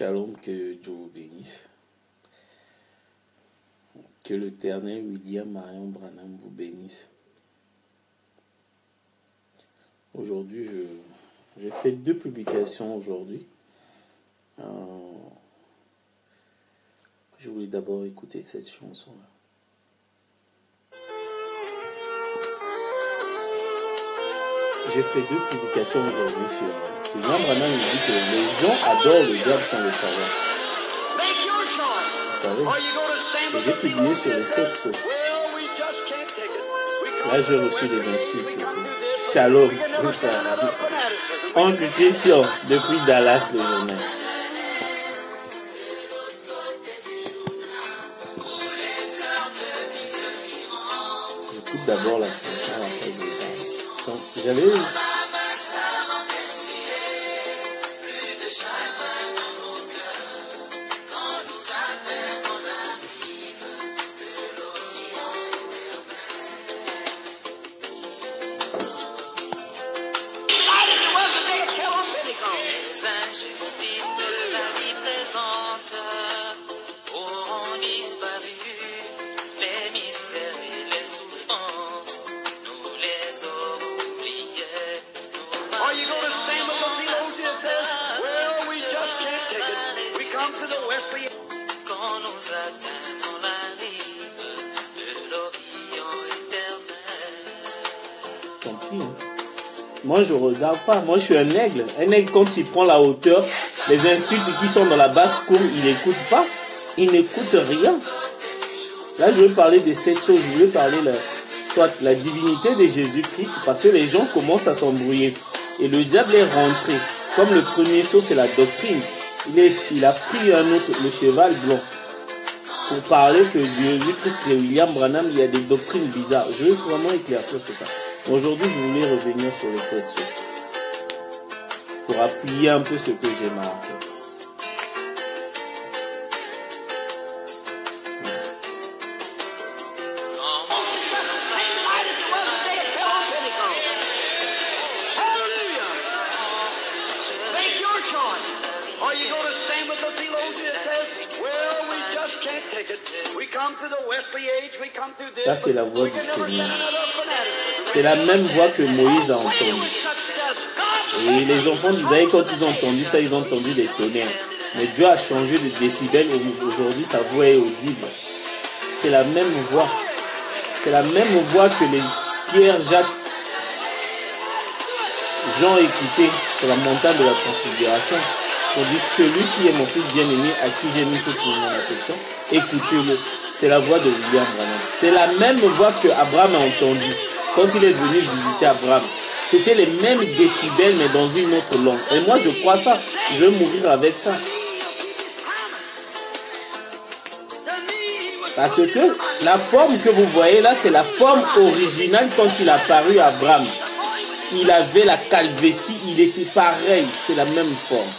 Shalom, que Dieu vous bénisse. Que l'Éternel William Marion Branham vous bénisse. Aujourd'hui, j'ai fait 2 publications aujourd'hui. Je voulais d'abord écouter cette chanson-là. J'ai fait 2 publications aujourd'hui sur William Branham. Il dit que les gens adorent le diable sans le savoir. Vous savez, et j'ai publié sur les 7 sceaux. Là, j'ai reçu des insultes et tout. Shalom, mon frère. Oncle Christian, depuis Dallas, le journal. J'écoute d'abord la chanson après je parle. Donc, j'avais moi je regarde pas, moi je suis un aigle. Un aigle quand il prend la hauteur, les insultes qui sont dans la basse-cour, il n'écoute pas, il n'écoute rien. Là je veux parler de cette chose, je veux parler soit la divinité de Jésus-Christ, parce que les gens commencent à s'embrouiller. Et le diable est rentré. Comme le premier saut, c'est la doctrine. Il a pris un autre, le cheval blanc, pour parler que Jésus-Christ c'est William Branham, il y a des doctrines bizarres. Je veux vraiment éclaircir sur ça. Aujourd'hui, je voulais revenir sur les 7 sceaux pour appuyer un peu ce que j'ai marqué. Ça, c'est la voix du Seigneur. C'est la même voix que Moïse a entendue. Et les enfants d'Israël, quand ils ont entendu ça, ils ont entendu des tonnerres. Mais Dieu a changé de décibel. Aujourd'hui, sa voix est audible. C'est la même voix. C'est la même voix que les Pierre, Jacques, Jean écoutaient sur la montagne de la Transfiguration. On dit, celui-ci est mon fils bien-aimé à qui j'ai mis toute mon affection. Écoutez-le. C'est la voix de William Branham. C'est la même voix que Abraham a entendue quand il est venu visiter Abraham. C'était les mêmes décibels, mais dans une autre langue. Et moi, je crois ça. Je vais mourir avec ça. Parce que la forme que vous voyez là, c'est la forme originale quand il a apparu à Abraham. Il avait la calvétie, il était pareil. C'est la même forme.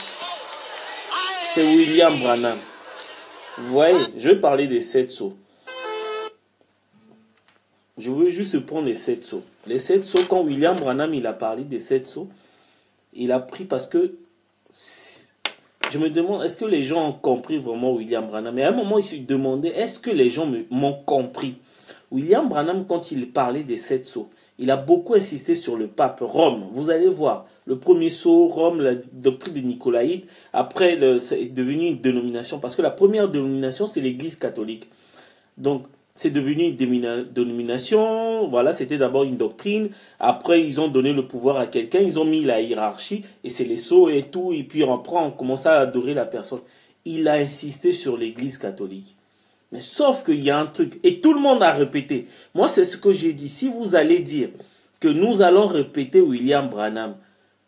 C'est William Branham. Vous voyez, je vais parler des 7 sceaux. Je veux juste prendre les 7 sceaux. Les 7 sceaux, quand William Branham il a parlé des 7 sceaux, il a pris parce que je me demande, est-ce que les gens ont compris vraiment William Branham? Et à un moment, il se demandait, est-ce que les gens m'ont compris? William Branham, quand il parlait des 7 sceaux, il a beaucoup insisté sur le pape Rome. Vous allez voir, le premier sceau, Rome, la doctrine de Nicolaïde. Après, c'est devenu une dénomination. Parce que la première dénomination, c'est l'Église catholique. Donc, c'est devenu une dénomination. Voilà, c'était d'abord une doctrine. Après, ils ont donné le pouvoir à quelqu'un. Ils ont mis la hiérarchie. Et c'est les sceaux et tout. Et puis, après, on commence à adorer la personne. Il a insisté sur l'Église catholique. Mais sauf qu'il y a un truc. Et tout le monde a répété. Moi, c'est ce que j'ai dit. Si vous allez dire que nous allons répéter William Branham,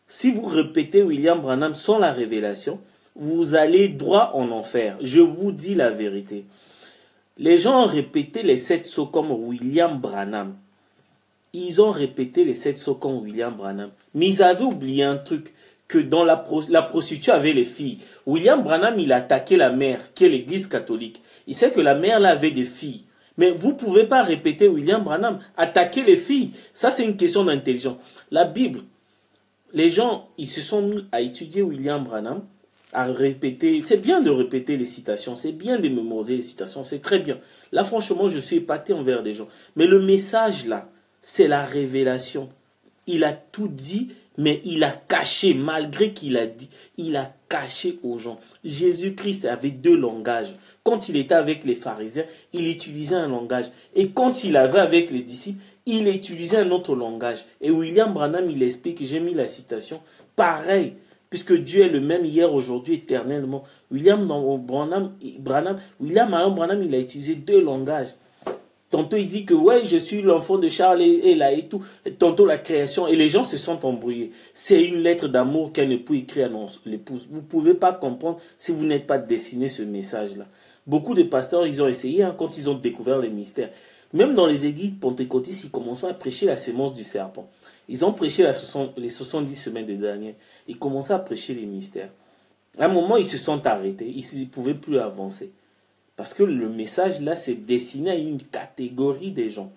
si vous répétez William Branham sans la révélation, vous allez droit en enfer. Je vous dis la vérité. Les gens ont répété les 7 sceaux comme William Branham. Ils ont répété les 7 sceaux comme William Branham. Mais ils avaient oublié un truc, que dans la prostituée avait les filles. William Branham, il a attaqué la mère, qui est l'église catholique. Il sait que la mère là avait des filles. Mais vous ne pouvez pas répéter William Branham, attaquer les filles. Ça, c'est une question d'intelligence. La Bible, les gens, ils se sont mis à étudier William Branham. à répéter. C'est bien de répéter les citations, c'est bien de mémoriser les citations, c'est très bien. Là, franchement, je suis épaté envers des gens. Mais le message, là, c'est la révélation. Il a tout dit, mais il a caché, malgré qu'il a dit, il a caché aux gens. Jésus-Christ avait deux langages. Quand il était avec les pharisiens, il utilisait un langage. Et quand il avait avec les disciples, il utilisait un autre langage. Et William Branham, il explique, j'ai mis la citation, pareil, puisque Dieu est le même hier, aujourd'hui, éternellement. William Branham, il a utilisé deux langages. Tantôt il dit que ouais, je suis l'enfant de Charles et là et tout. Tantôt la création. Et les gens se sont embrouillés. C'est une lettre d'amour qu'un époux écrit à l'épouse. Vous ne pouvez pas comprendre si vous n'êtes pas destiné ce message-là. Beaucoup de pasteurs, ils ont essayé quand ils ont découvert les mystères. Même dans les églises pentecôtistes, ils commençaient à prêcher la sémence du serpent. Ils ont prêché les 70 semaines de Daniel. Ils commençaient à prêcher les mystères. À un moment, ils se sont arrêtés. Ils ne pouvaient plus avancer. Parce que le message là, c'est destiné à une catégorie des gens.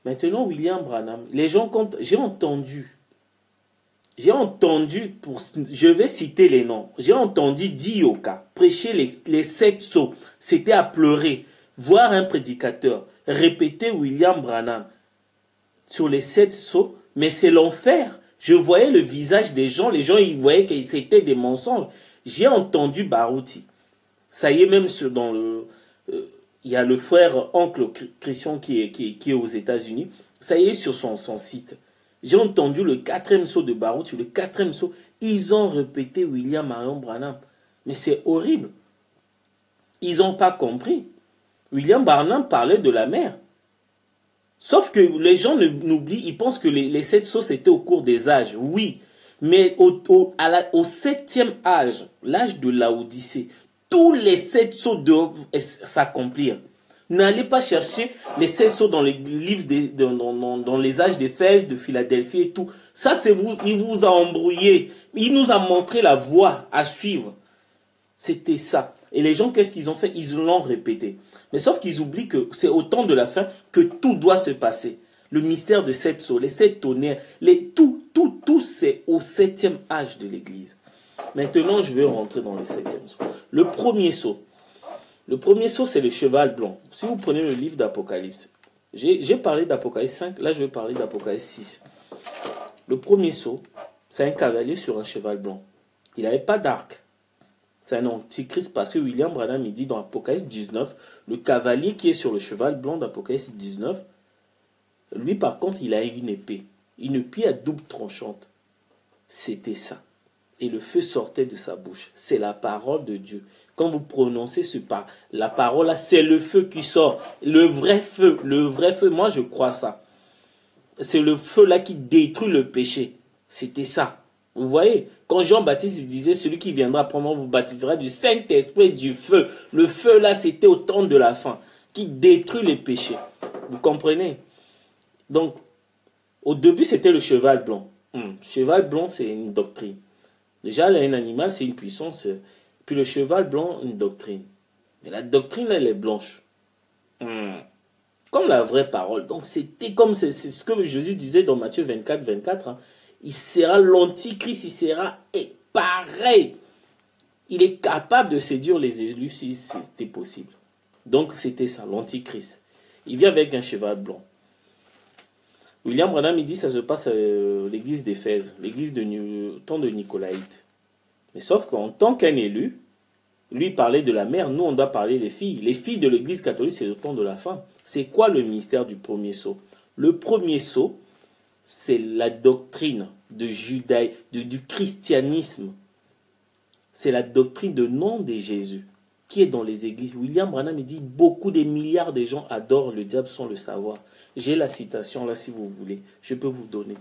Maintenant, William Branham, les gens, quand j'ai entendu, je vais citer les noms, j'ai entendu Dioka prêcher les 7 sceaux. C'était à pleurer, voir un prédicateur répéter William Branham sur les 7 sceaux, mais c'est l'enfer. Je voyais le visage des gens, les gens ils voyaient que c'était des mensonges. J'ai entendu Barouti. Ça y est, même dans le... il y a le frère oncle Christian qui est aux États-Unis. Ça y est, sur son site. J'ai entendu le 4e sceau de Baruch. Sur le 4e sceau, ils ont répété William Marion Branham. Mais c'est horrible. Ils n'ont pas compris. William Branham parlait de la mer. Sauf que les gens n'oublient, ils pensent que les 7 sceaux, c'était au cours des âges. Oui. Mais au 7e âge, l'âge de l'Odyssée, tous les 7 sceaux doivent s'accomplir. N'allez pas chercher les 7 sceaux dans les livres, dans les âges d'Éphèse, de Philadelphie et tout. Ça, c'est vous, il vous a embrouillé. Il nous a montré la voie à suivre. C'était ça. Et les gens, qu'est-ce qu'ils ont fait? Ils l'ont répété. Mais sauf qu'ils oublient que c'est au temps de la fin que tout doit se passer. Le mystère de 7 sceaux, les 7 tonnerres, tout, c'est au 7e âge de l'Église. Maintenant, je vais rentrer dans le 7e sceau. Le premier sceau, c'est le cheval blanc. Si vous prenez le livre d'Apocalypse, j'ai parlé d'Apocalypse 5, là je vais parler d'Apocalypse 6. Le premier sceau, c'est un cavalier sur un cheval blanc. Il n'avait pas d'arc. C'est un antichrist parce que William Branham il dit dans Apocalypse 19, le cavalier qui est sur le cheval blanc d'Apocalypse 19, lui par contre il a une épée à double tranchante. C'était ça. Et le feu sortait de sa bouche. C'est la parole de Dieu. Quand vous prononcez la parole là, c'est le feu qui sort. Le vrai feu, moi je crois ça. C'est le feu là qui détruit le péché. C'était ça. Vous voyez, quand Jean-Baptiste disait, celui qui viendra après moi vous baptisera du Saint-Esprit et du feu. Le feu là, c'était au temps de la fin, qui détruit les péchés. Vous comprenez? Donc, au début, c'était le cheval blanc. Cheval blanc, c'est une doctrine. Déjà, là, un animal, c'est une puissance. Puis le cheval blanc, une doctrine. Mais la doctrine, là, elle est blanche. Comme la vraie parole. Donc, c'était comme c'est ce que Jésus disait dans Matthieu 24, 24. Hein. Il sera l'antichrist, il sera pareil. Il est capable de séduire les élus si c'était possible. Donc, c'était ça, l'antichrist. Il vient avec un cheval blanc. William Branham, il dit ça se passe à l'église d'Éphèse, l'église de temps de Nicolaïte. Mais sauf qu'en tant qu'un élu, lui parlait de la mère, nous on doit parler des filles. Les filles de l'église catholique, c'est le temps de la fin. C'est quoi le mystère du premier sceau? Le premier sceau, c'est la doctrine de du christianisme. C'est la doctrine de nom de Jésus qui est dans les églises. William Branham il dit beaucoup des milliards de gens adorent le diable sans le savoir. J'ai la citation là si vous voulez, je peux vous donner.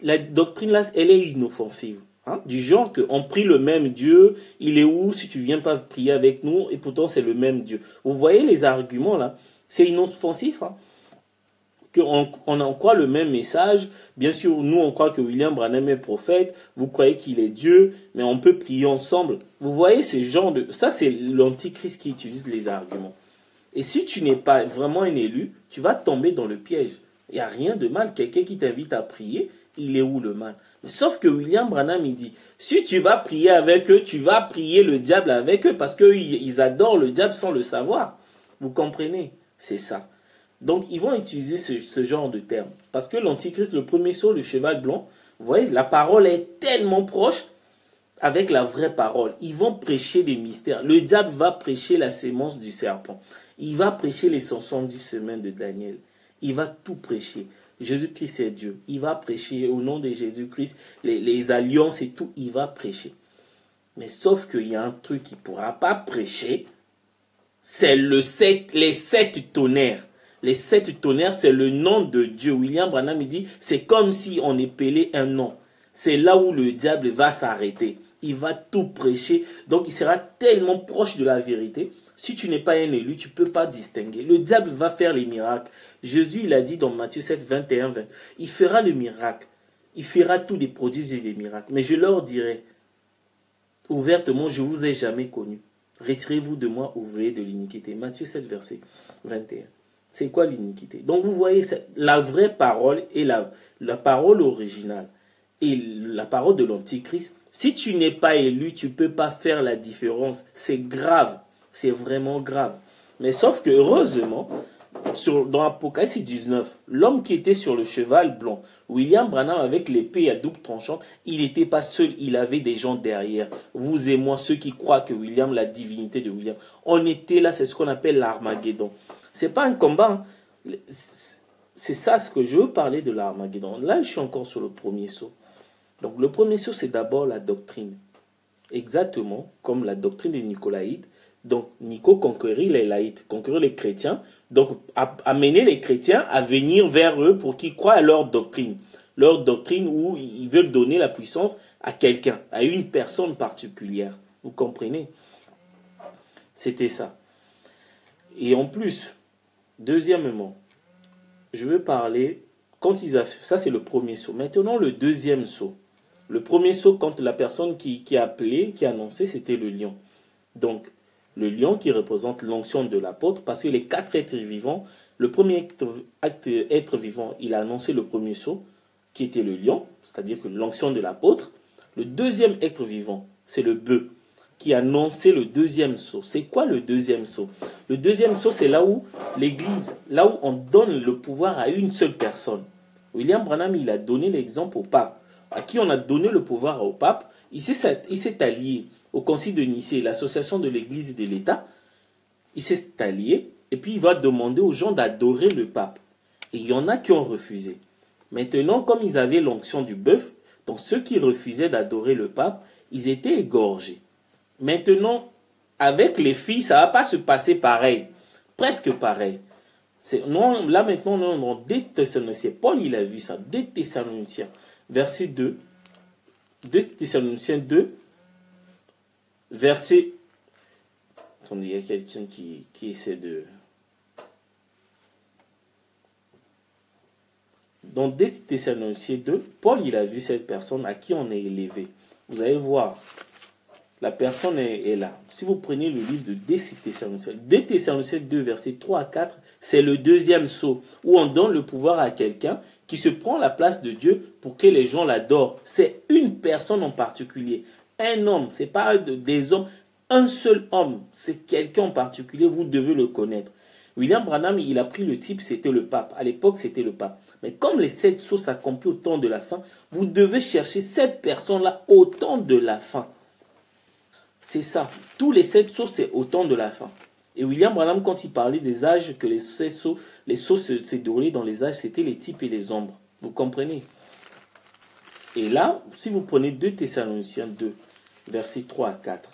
La doctrine là, elle est inoffensive. Hein? Du genre qu'on prie le même Dieu, il est où si tu viens pas prier avec nous, et pourtant c'est le même Dieu. Vous voyez les arguments là, c'est inoffensif. Hein? On en croit le même message. Bien sûr, nous on croit que William Branham est prophète, vous croyez qu'il est Dieu, mais on peut prier ensemble. Vous voyez ce genre de... Ça c'est l'antichrist qui utilise les arguments. Et si tu n'es pas vraiment un élu, tu vas tomber dans le piège. Il n'y a rien de mal. Quelqu'un qui t'invite à prier, il est où le mal? Mais sauf que William Branham, il dit, si tu vas prier avec eux, tu vas prier le diable avec eux, parce qu'eux, ils adorent le diable sans le savoir. Vous comprenez? C'est ça. Donc, ils vont utiliser ce genre de termes. Parce que l'Antichrist, le premier sceau, le cheval blanc, vous voyez, la parole est tellement proche avec la vraie parole. Ils vont prêcher des mystères. Le diable va prêcher la sémence du serpent. Il va prêcher les 70 semaines de Daniel. Il va tout prêcher. Jésus-Christ est Dieu. Il va prêcher au nom de Jésus-Christ les alliances et tout. Il va prêcher. Mais sauf qu'il y a un truc qu'il ne pourra pas prêcher. C'est les 7 tonnerres. Les 7 tonnerres, c'est le nom de Dieu. William Branham, il dit, c'est comme si on épelait un nom. C'est là où le diable va s'arrêter. Il va tout prêcher. Donc, il sera tellement proche de la vérité. Si tu n'es pas un élu, tu ne peux pas distinguer. Le diable va faire les miracles. Jésus, il a dit dans Matthieu 7, 21, 20, il fera le miracle. Il fera tous les prodiges et les miracles. Mais je leur dirai, ouvertement, je ne vous ai jamais connu. Retirez-vous de moi, ouvriers de l'iniquité. Matthieu 7, verset 21. C'est quoi l'iniquité? Donc, vous voyez, la vraie parole est la parole originale. Et la parole de l'Antichrist, si tu n'es pas élu, tu ne peux pas faire la différence. C'est grave. C'est vraiment grave. Mais sauf que, heureusement, dans Apocalypse 19, l'homme qui était sur le cheval blanc, William Branham avec l'épée à double tranchante, il n'était pas seul, il avait des gens derrière. Vous et moi, ceux qui croient que William, la divinité de William, on était là, c'est ce qu'on appelle l'Armageddon. Ce n'est pas un combat. C'est ça ce que je veux parler de l'Armageddon. Là, je suis encore sur le premier saut. Donc le premier saut, c'est d'abord la doctrine. Exactement comme la doctrine des Nicolaïtes. Donc Nico conquérir les laïcs, conquérir les chrétiens. Donc amener les chrétiens à venir vers eux pour qu'ils croient à leur doctrine. Leur doctrine où ils veulent donner la puissance à quelqu'un, à une personne particulière. Vous comprenez? C'était ça. Et en plus, deuxièmement, je veux parler, quand ils a fait, ça c'est le premier saut. Maintenant le deuxième saut. Le premier saut, quand la personne qui a appelé, qui a annoncé, c'était le lion. Donc, le lion qui représente l'onction de l'apôtre, parce que les 4 êtres vivants, le premier être vivant, il a annoncé le premier saut, qui était le lion, c'est-à-dire que l'onction de l'apôtre. Le deuxième être vivant, c'est le bœuf, qui a annoncé le deuxième saut. C'est quoi le deuxième saut? Le deuxième saut, c'est là où l'Église, là où on donne le pouvoir à une seule personne. William Branham, il a donné l'exemple au pape. À qui on a donné le pouvoir au pape, il s'est allié au Concile de Nicée, l'association de l'Église et de l'État. Il s'est allié et puis il va demander aux gens d'adorer le pape. Et il y en a qui ont refusé. Maintenant, comme ils avaient l'onction du bœuf, donc ceux qui refusaient d'adorer le pape, ils étaient égorgés. Maintenant, avec les filles, ça ne va pas se passer pareil. Presque pareil. Non, là maintenant, non, 2 Thessaloniciens. Paul, il a vu ça. 2 Thessaloniciens. Verset 2. 2 Thessaloniciens 2. Verset. Attendez, il y a quelqu'un qui essaie de. Dans 2 Thessaloniciens 2, Paul, il a vu cette personne à qui on est élevé. Vous allez voir. La personne est là. Si vous prenez le livre de 2 Thessaloniciens 2, versets 3 à 4, c'est le deuxième saut où on donne le pouvoir à quelqu'un qui se prend la place de Dieu pour que les gens l'adorent. C'est une personne en particulier. Un homme, ce n'est pas des hommes. Un seul homme, c'est quelqu'un en particulier, vous devez le connaître. William Branham, il a pris le type, c'était le pape. À l'époque, c'était le pape. Mais comme les 7 sauts s'accomplissent au temps de la fin, vous devez chercher cette personne-là au temps de la fin. C'est ça. Tous les 7 sauts, c'est au temps de la fin. Et William Branham, quand il parlait des âges, que les sauts se déroulaient dans les âges, c'était les types et les ombres. Vous comprenez? Et là, si vous prenez 2 Thessaloniciens 2, versets 3 à 4,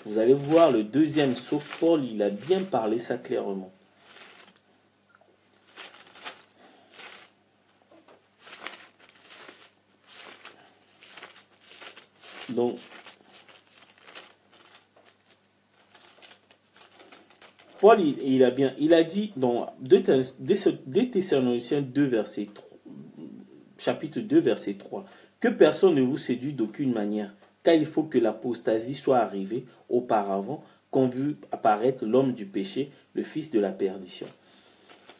vous allez voir le deuxième saut. Paul, il a bien parlé ça clairement. Donc, Paul, il a dit dans 2 Thessaloniciens 2, verset 3, chapitre 2, verset 3, que personne ne vous séduit d'aucune manière, car il faut que l'apostasie soit arrivée auparavant qu'on vit apparaître l'homme du péché, le fils de la perdition.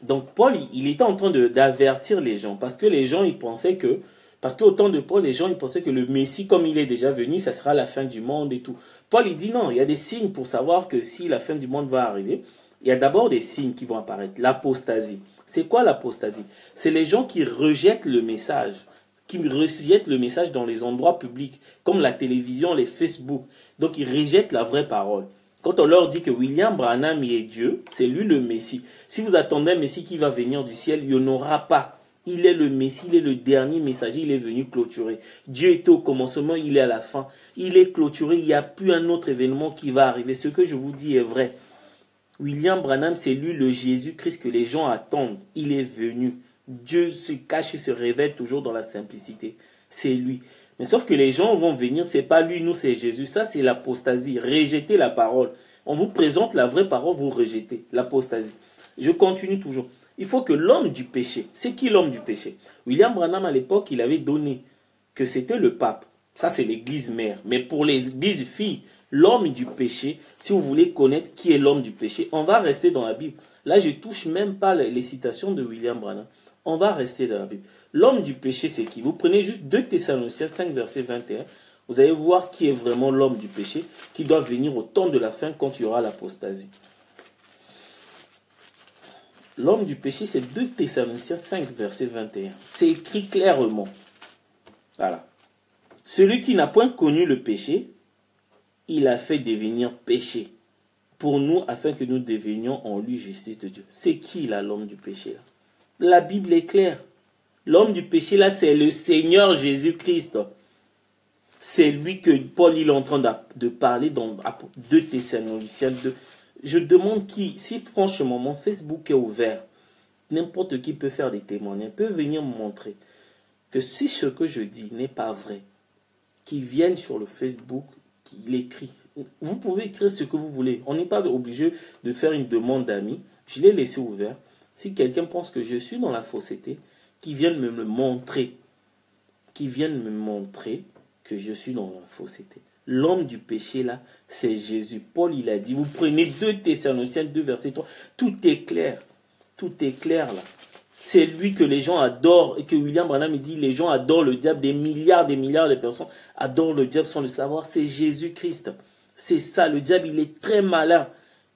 Donc Paul, il était en train d'avertir les gens, parce que les gens, ils pensaient que Parce qu'au temps de Paul, les gens ils pensaient que le Messie, comme il est déjà venu, ça sera la fin du monde et tout. Paul, il dit non, il y a des signes pour savoir que si la fin du monde va arriver, il y a d'abord des signes qui vont apparaître. L'apostasie. C'est quoi l'apostasie? C'est les gens qui rejettent le message, qui rejettent le message dans les endroits publics, comme la télévision, les Facebook. Donc, ils rejettent la vraie parole. Quand on leur dit que William Branham est Dieu, c'est lui le Messie. Si vous attendez un Messie qui va venir du ciel, il n'y en aura pas. Il est le Messie, il est le dernier messager, il est venu clôturer. Dieu était au commencement, il est à la fin. Il est clôturé, il n'y a plus un autre événement qui va arriver. Ce que je vous dis est vrai. William Branham, c'est lui le Jésus-Christ que les gens attendent. Il est venu. Dieu se cache et se révèle toujours dans la simplicité. C'est lui. Mais sauf que les gens vont venir, c'est pas lui, nous c'est Jésus. Ça c'est l'apostasie. Rejeter la parole. On vous présente la vraie parole, vous rejetez. L'apostasie. Je continue toujours. Il faut que l'homme du péché, c'est qui l'homme du péché? William Branham à l'époque, il avait donné que c'était le pape. Ça c'est l'église mère. Mais pour l'église fille, l'homme du péché, si vous voulez connaître qui est l'homme du péché, on va rester dans la Bible. Là, je ne touche même pas les citations de William Branham. On va rester dans la Bible. L'homme du péché, c'est qui? Vous prenez juste 2 Thessaloniciens 5, verset 21. Vous allez voir qui est vraiment l'homme du péché, qui doit venir au temps de la fin quand il y aura l'apostasie. L'homme du péché, c'est 2 Thessaloniciens 5, verset 21. C'est écrit clairement. Voilà. Celui qui n'a point connu le péché, il a fait devenir péché pour nous, afin que nous devenions en lui justice de Dieu. C'est qui là, l'homme du péché là? La Bible est claire. L'homme du péché là, c'est le Seigneur Jésus-Christ. C'est lui que Paul il est en train de parler dans 2 Thessaloniciens 2. Je demande qui, si franchement mon Facebook est ouvert, n'importe qui peut faire des témoignages, peut venir me montrer que si ce que je dis n'est pas vrai, qu'ils viennent sur le Facebook, qu'il écrit. Vous pouvez écrire ce que vous voulez. On n'est pas obligé de faire une demande d'amis. Je l'ai laissé ouvert. Si quelqu'un pense que je suis dans la fausseté, qu'il vienne me montrer. Qu'il vienne me montrer que je suis dans la fausseté. L'homme du péché là, c'est Jésus. Paul il a dit, vous prenez 2 Thessaloniciens 2 verset 3. Tout est clair. Tout est clair là. C'est lui que les gens adorent et que William Branham il dit, les gens adorent le diable, des milliards de personnes adorent le diable sans le savoir. C'est Jésus-Christ. C'est ça, le diable il est très malin.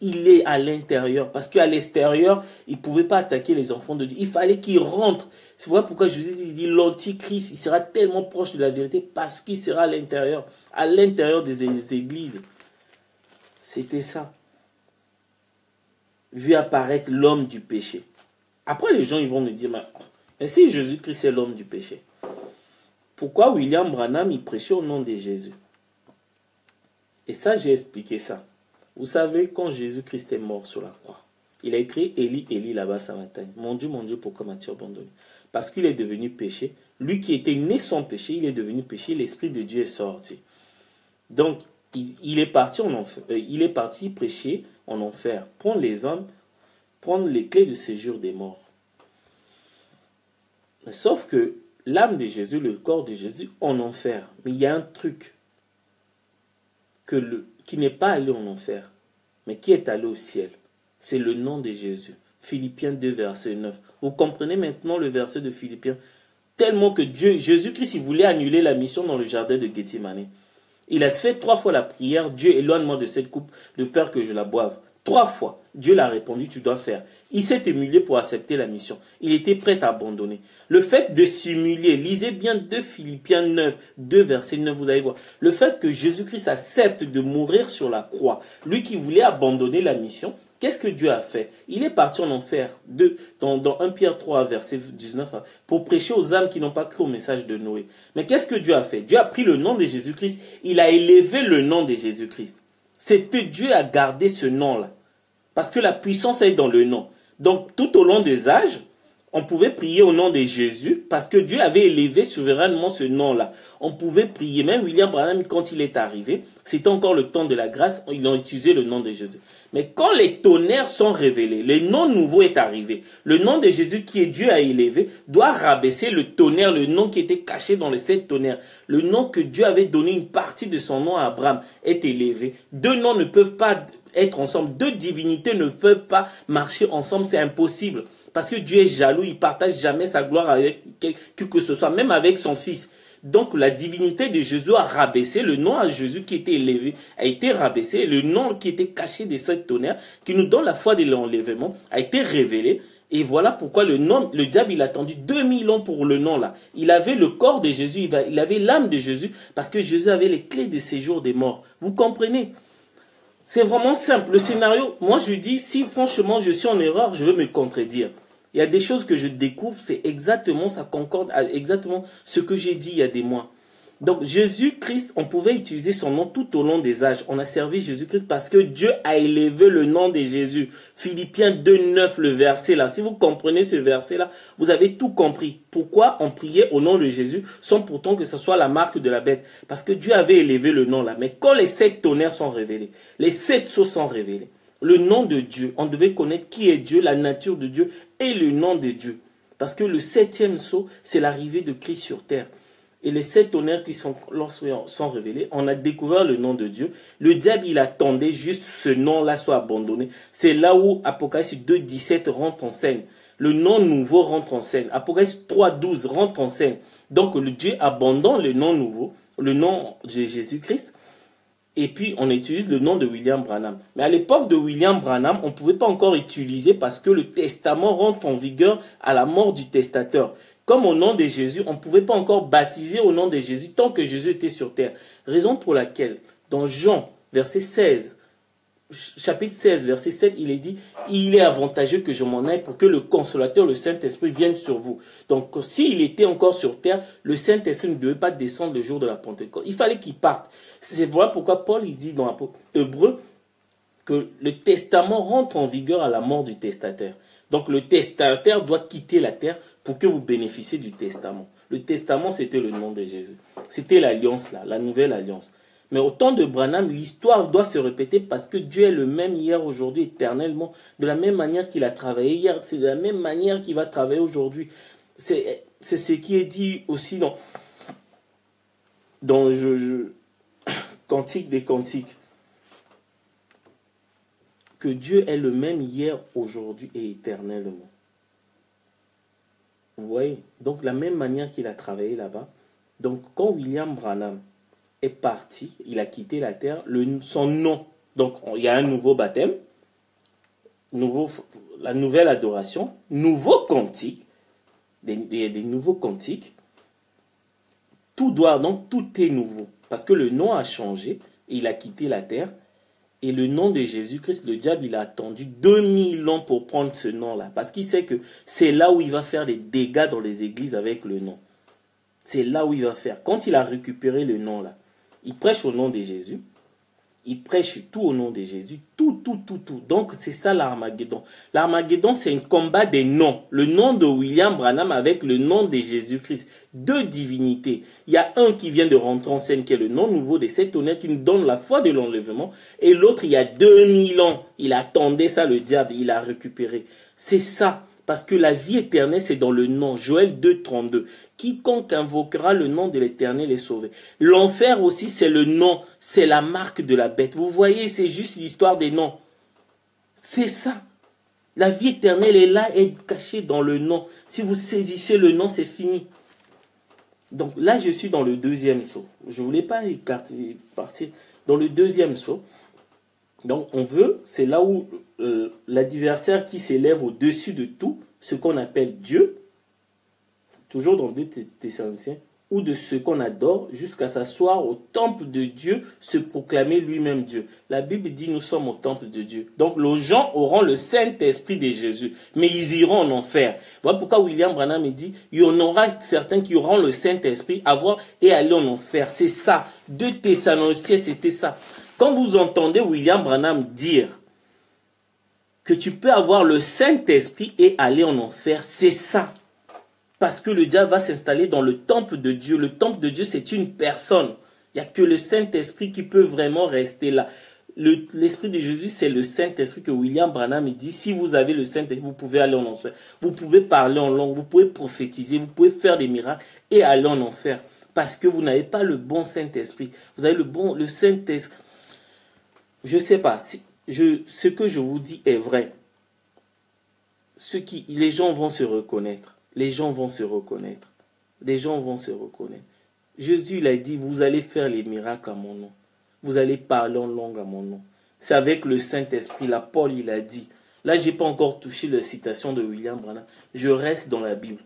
Il est à l'intérieur. Parce qu'à l'extérieur, il ne pouvait pas attaquer les enfants de Dieu. Il fallait qu'il rentre. C'est vrai pourquoi Jésus dit l'antichrist, il sera tellement proche de la vérité parce qu'il sera à l'intérieur des églises. C'était ça. Vu apparaître l'homme du péché. Après, les gens ils vont me dire, mais si Jésus-Christ est l'homme du péché, pourquoi William Branham il prêchait au nom de Jésus? Et ça, j'ai expliqué ça. Vous savez, quand Jésus-Christ est mort sur la croix, il a écrit Élie, Élie là-bas sa montagne. Mon Dieu, pourquoi m'as-tu abandonné? Parce qu'il est devenu péché. Lui qui était né sans péché, il est devenu péché. L'Esprit de Dieu est sorti. Donc, il est parti en enfer. Il est parti prêcher en enfer. Prendre les hommes, prendre les clés de séjour des morts. Sauf que l'âme de Jésus, le corps de Jésus, en enfer. Mais il y a un truc qui n'est pas allé en enfer, mais qui est allé au ciel. C'est le nom de Jésus. Philippiens 2, verset 9. Vous comprenez maintenant le verset de Philippiens? Tellement que Jésus-Christ, il voulait annuler la mission dans le jardin de Gethsémane. Il a fait 3 fois la prière, Dieu éloigne-moi de cette coupe, de faire que je la boive. 3 fois. Dieu l'a répondu, tu dois faire. Il s'est humilié pour accepter la mission. Il était prêt à abandonner. Le fait de s'humilier, lisez bien 2 Philippiens 9, 2 verset 9, vous allez voir. Le fait que Jésus-Christ accepte de mourir sur la croix, lui qui voulait abandonner la mission, qu'est-ce que Dieu a fait? Il est parti en enfer, dans 1 Pierre 3, verset 19, pour prêcher aux âmes qui n'ont pas cru au message de Noé. Mais qu'est-ce que Dieu a fait? Dieu a pris le nom de Jésus-Christ, il a élevé le nom de Jésus-Christ. C'est que Dieu a gardé ce nom-là. Parce que la puissance est dans le nom. Donc, tout au long des âges, on pouvait prier au nom de Jésus parce que Dieu avait élevé souverainement ce nom-là. On pouvait prier. Même William Branham, quand il est arrivé, c'était encore le temps de la grâce, ils ont utilisé le nom de Jésus. Mais quand les tonnerres sont révélés, le nom nouveau est arrivé. Le nom de Jésus qui est Dieu a élevé doit rabaisser le tonnerre, le nom qui était caché dans les 7 tonnerres. Le nom que Dieu avait donné une partie de son nom à Abraham est élevé. 2 noms ne peuvent pas être ensemble. 2 divinités ne peuvent pas marcher ensemble, c'est impossible. Parce que Dieu est jaloux, il ne partage jamais sa gloire avec qui que ce soit, même avec son Fils. Donc la divinité de Jésus a rabaissé, le nom à Jésus qui était élevé a été rabaissé, le nom qui était caché des sept tonnerres, qui nous donne la foi de l'enlèvement, a été révélé. Et voilà pourquoi le diable, il a attendu 2000 ans pour le nom là. Il avait le corps de Jésus, il avait l'âme de Jésus, parce que Jésus avait les clés de séjour des morts. Vous comprenez? C'est vraiment simple. Le scénario, moi je dis, si franchement je suis en erreur, je veux me contredire. Il y a des choses que je découvre, c'est exactement, ça concorde avec exactement ce que j'ai dit il y a des mois. Donc Jésus-Christ, on pouvait utiliser son nom tout au long des âges. On a servi Jésus-Christ parce que Dieu a élevé le nom de Jésus. Philippiens 2,9, le verset là. Si vous comprenez ce verset là, vous avez tout compris. Pourquoi on priait au nom de Jésus sans pourtant que ce soit la marque de la bête? Parce que Dieu avait élevé le nom là. Mais quand les 7 tonnerres sont révélés, les 7 sceaux sont révélés, le nom de Dieu, on devait connaître qui est Dieu, la nature de Dieu et le nom de Dieu. Parce que le 7e sceau, c'est l'arrivée de Christ sur terre. Et les 7 tonnerres qui sont révélés, on a découvert le nom de Dieu. Le diable, il attendait juste ce nom-là soit abandonné. C'est là où Apocalypse 2,17 rentre en scène. Le nom nouveau rentre en scène. Apocalypse 3,12 rentre en scène. Donc le Dieu abandonne le nom nouveau, le nom de Jésus-Christ. Et puis on utilise le nom de William Branham. Mais à l'époque de William Branham, on ne pouvait pas encore utiliser parce que le testament rentre en vigueur à la mort du testateur. Comme au nom de Jésus, on ne pouvait pas encore baptiser au nom de Jésus tant que Jésus était sur terre. Raison pour laquelle, dans Jean, chapitre 16, verset 7, il est dit, il est avantageux que je m'en aille pour que le consolateur, le Saint-Esprit, vienne sur vous. Donc, s'il était encore sur terre, le Saint-Esprit ne devait pas descendre le jour de la Pentecôte. Il fallait qu'il parte. C'est voilà pourquoi Paul, il dit dans Hébreu, que le testament rentre en vigueur à la mort du testataire. Donc, le testataire doit quitter la terre pour que vous bénéficiez du testament. Le testament, c'était le nom de Jésus. C'était l'alliance là, la nouvelle alliance. Mais au temps de Branham, l'histoire doit se répéter parce que Dieu est le même hier, aujourd'hui, éternellement. De la même manière qu'il a travaillé hier, c'est de la même manière qu'il va travailler aujourd'hui. C'est ce qui est dit aussi dans Cantique des Cantiques. Que Dieu est le même hier, aujourd'hui et éternellement. Vous voyez? Donc, la même manière qu'il a travaillé là-bas. Donc, quand William Branham est parti, il a quitté la terre, son nom, donc il y a un nouveau baptême, la nouvelle adoration, nouveau cantique, des nouveaux cantiques, tout est nouveau, parce que le nom a changé, et il a quitté la terre, et le nom de Jésus-Christ, le diable, il a attendu 2000 ans pour prendre ce nom-là. Parce qu'il sait que c'est là où il va faire des dégâts dans les églises avec le nom. C'est là où il va faire. Quand il a récupéré le nom-là, il prêche au nom de Jésus. Il prêche tout au nom de Jésus. Tout. Donc, c'est ça l'Armageddon. L'Armageddon, c'est un combat des noms. Le nom de William Branham avec le nom de Jésus-Christ. Deux divinités. Il y a un qui vient de rentrer en scène, qui est le nom nouveau des 7 tonnerres, qui nous donne la foi de l'enlèvement. Et l'autre, il y a 2000 ans. Il attendait ça, le diable. Il a récupéré. C'est ça. Parce que la vie éternelle, c'est dans le nom. Joël 2,32. Quiconque invoquera le nom de l'Éternel est sauvé. L'enfer aussi, c'est le nom. C'est la marque de la bête. Vous voyez, c'est juste l'histoire des noms. C'est ça. La vie éternelle est là, est cachée dans le nom. Si vous saisissez le nom, c'est fini. Donc là, je suis dans le deuxième saut. Je ne voulais pas partir dans le deuxième saut. Donc on veut, c'est là où l'adversaire qui s'élève au-dessus de tout, ce qu'on appelle Dieu, toujours dans 2 Thessaloniciens, ou de ce qu'on adore, jusqu'à s'asseoir au temple de Dieu, se proclamer lui-même Dieu. La Bible dit nous sommes au temple de Dieu. Donc les gens auront le Saint-Esprit de Jésus, mais ils iront en enfer. Voilà pourquoi William Branham dit, il y en aura certains qui auront le Saint-Esprit, avoir et aller en enfer. C'est ça. 2 Thessaloniciens, c'était ça. Quand vous entendez William Branham dire que tu peux avoir le Saint-Esprit et aller en enfer, c'est ça. Parce que le diable va s'installer dans le temple de Dieu. Le temple de Dieu, c'est une personne. Il n'y a que le Saint-Esprit qui peut vraiment rester là. L'Esprit de Jésus, c'est le Saint-Esprit que William Branham dit. Si vous avez le Saint-Esprit, vous pouvez aller en enfer. Vous pouvez parler en langue, vous pouvez prophétiser, vous pouvez faire des miracles et aller en enfer. Parce que vous n'avez pas le bon Saint-Esprit. Vous avez le Saint-Esprit. Je ne sais pas. Ce que je vous dis est vrai. les gens vont se reconnaître. Les gens vont se reconnaître. Les gens vont se reconnaître. Jésus, il a dit, vous allez faire les miracles à mon nom. Vous allez parler en langue à mon nom. C'est avec le Saint-Esprit. Là, Paul, il a dit. Là, je n'ai pas encore touché la citation de William Branham. Je reste dans la Bible.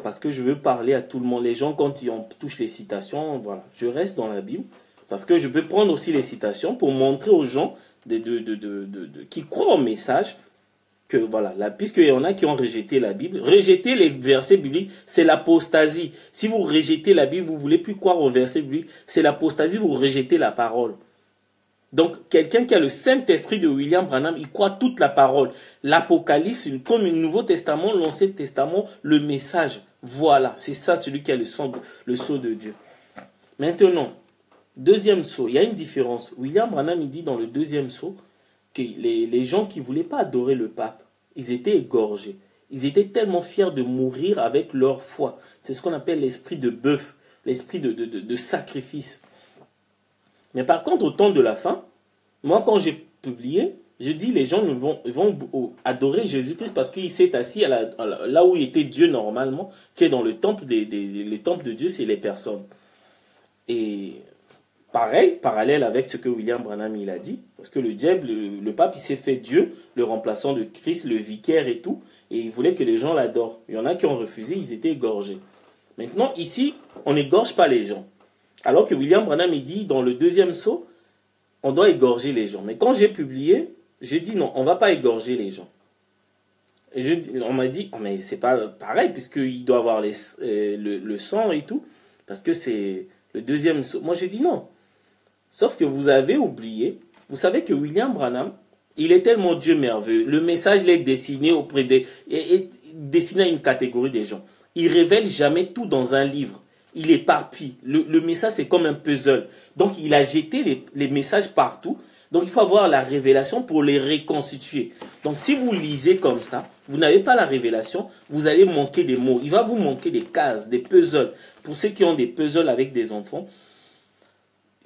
Parce que je veux parler à tout le monde. Les gens, quand ils touchent les citations, voilà. Je reste dans la Bible. Parce que je peux prendre aussi les citations pour montrer aux gens qui croient au message que, voilà, puisqu'il y en a qui ont rejeté la Bible. Rejeter les versets bibliques, c'est l'apostasie. Si vous rejetez la Bible, vous ne voulez plus croire aux versets bibliques, c'est l'apostasie, vous rejetez la parole. Donc, quelqu'un qui a le Saint-Esprit de William Branham, il croit toute la parole. L'Apocalypse, comme le Nouveau Testament, l'Ancien Testament, le message. Voilà, c'est ça celui qui a le sceau de Dieu. Maintenant, deuxième sceau, il y a une différence. William Branham, il dit dans le deuxième sceau que les gens qui ne voulaient pas adorer le pape, ils étaient égorgés. Ils étaient tellement fiers de mourir avec leur foi. C'est ce qu'on appelle l'esprit de bœuf, l'esprit de sacrifice. Mais par contre, au temps de la fin, moi, quand j'ai publié, je dis les gens vont adorer Jésus-Christ parce qu'il s'est assis là où il était Dieu normalement, qui est dans le temple le temple de Dieu, c'est les personnes. Et pareil, parallèle avec ce que William Branham il a dit, parce que le diable, le pape, il s'est fait Dieu, le remplaçant de Christ, le vicaire et tout, et il voulait que les gens l'adorent. Il y en a qui ont refusé, ils étaient égorgés. Maintenant, ici, on n'égorge pas les gens. Alors que William Branham, il dit, dans le deuxième sceau, on doit égorger les gens. Mais quand j'ai publié, j'ai dit non, on ne va pas égorger les gens. Et on m'a dit, oh, mais c'est pas pareil, puisqu'il doit avoir le sang et tout, parce que c'est le deuxième sceau. Moi, j'ai dit non. Sauf que vous avez oublié, vous savez que William Branham, il est tellement Dieu merveilleux. Le message l'est destiné destiné à une catégorie des gens. Il révèle jamais tout dans un livre. Il éparpille. Le message, c'est comme un puzzle. Donc, il a jeté les messages partout. Donc, il faut avoir la révélation pour les reconstituer. Donc, si vous lisez comme ça, vous n'avez pas la révélation, vous allez manquer des mots. Il va vous manquer des cases, des puzzles. Pour ceux qui ont des puzzles avec des enfants,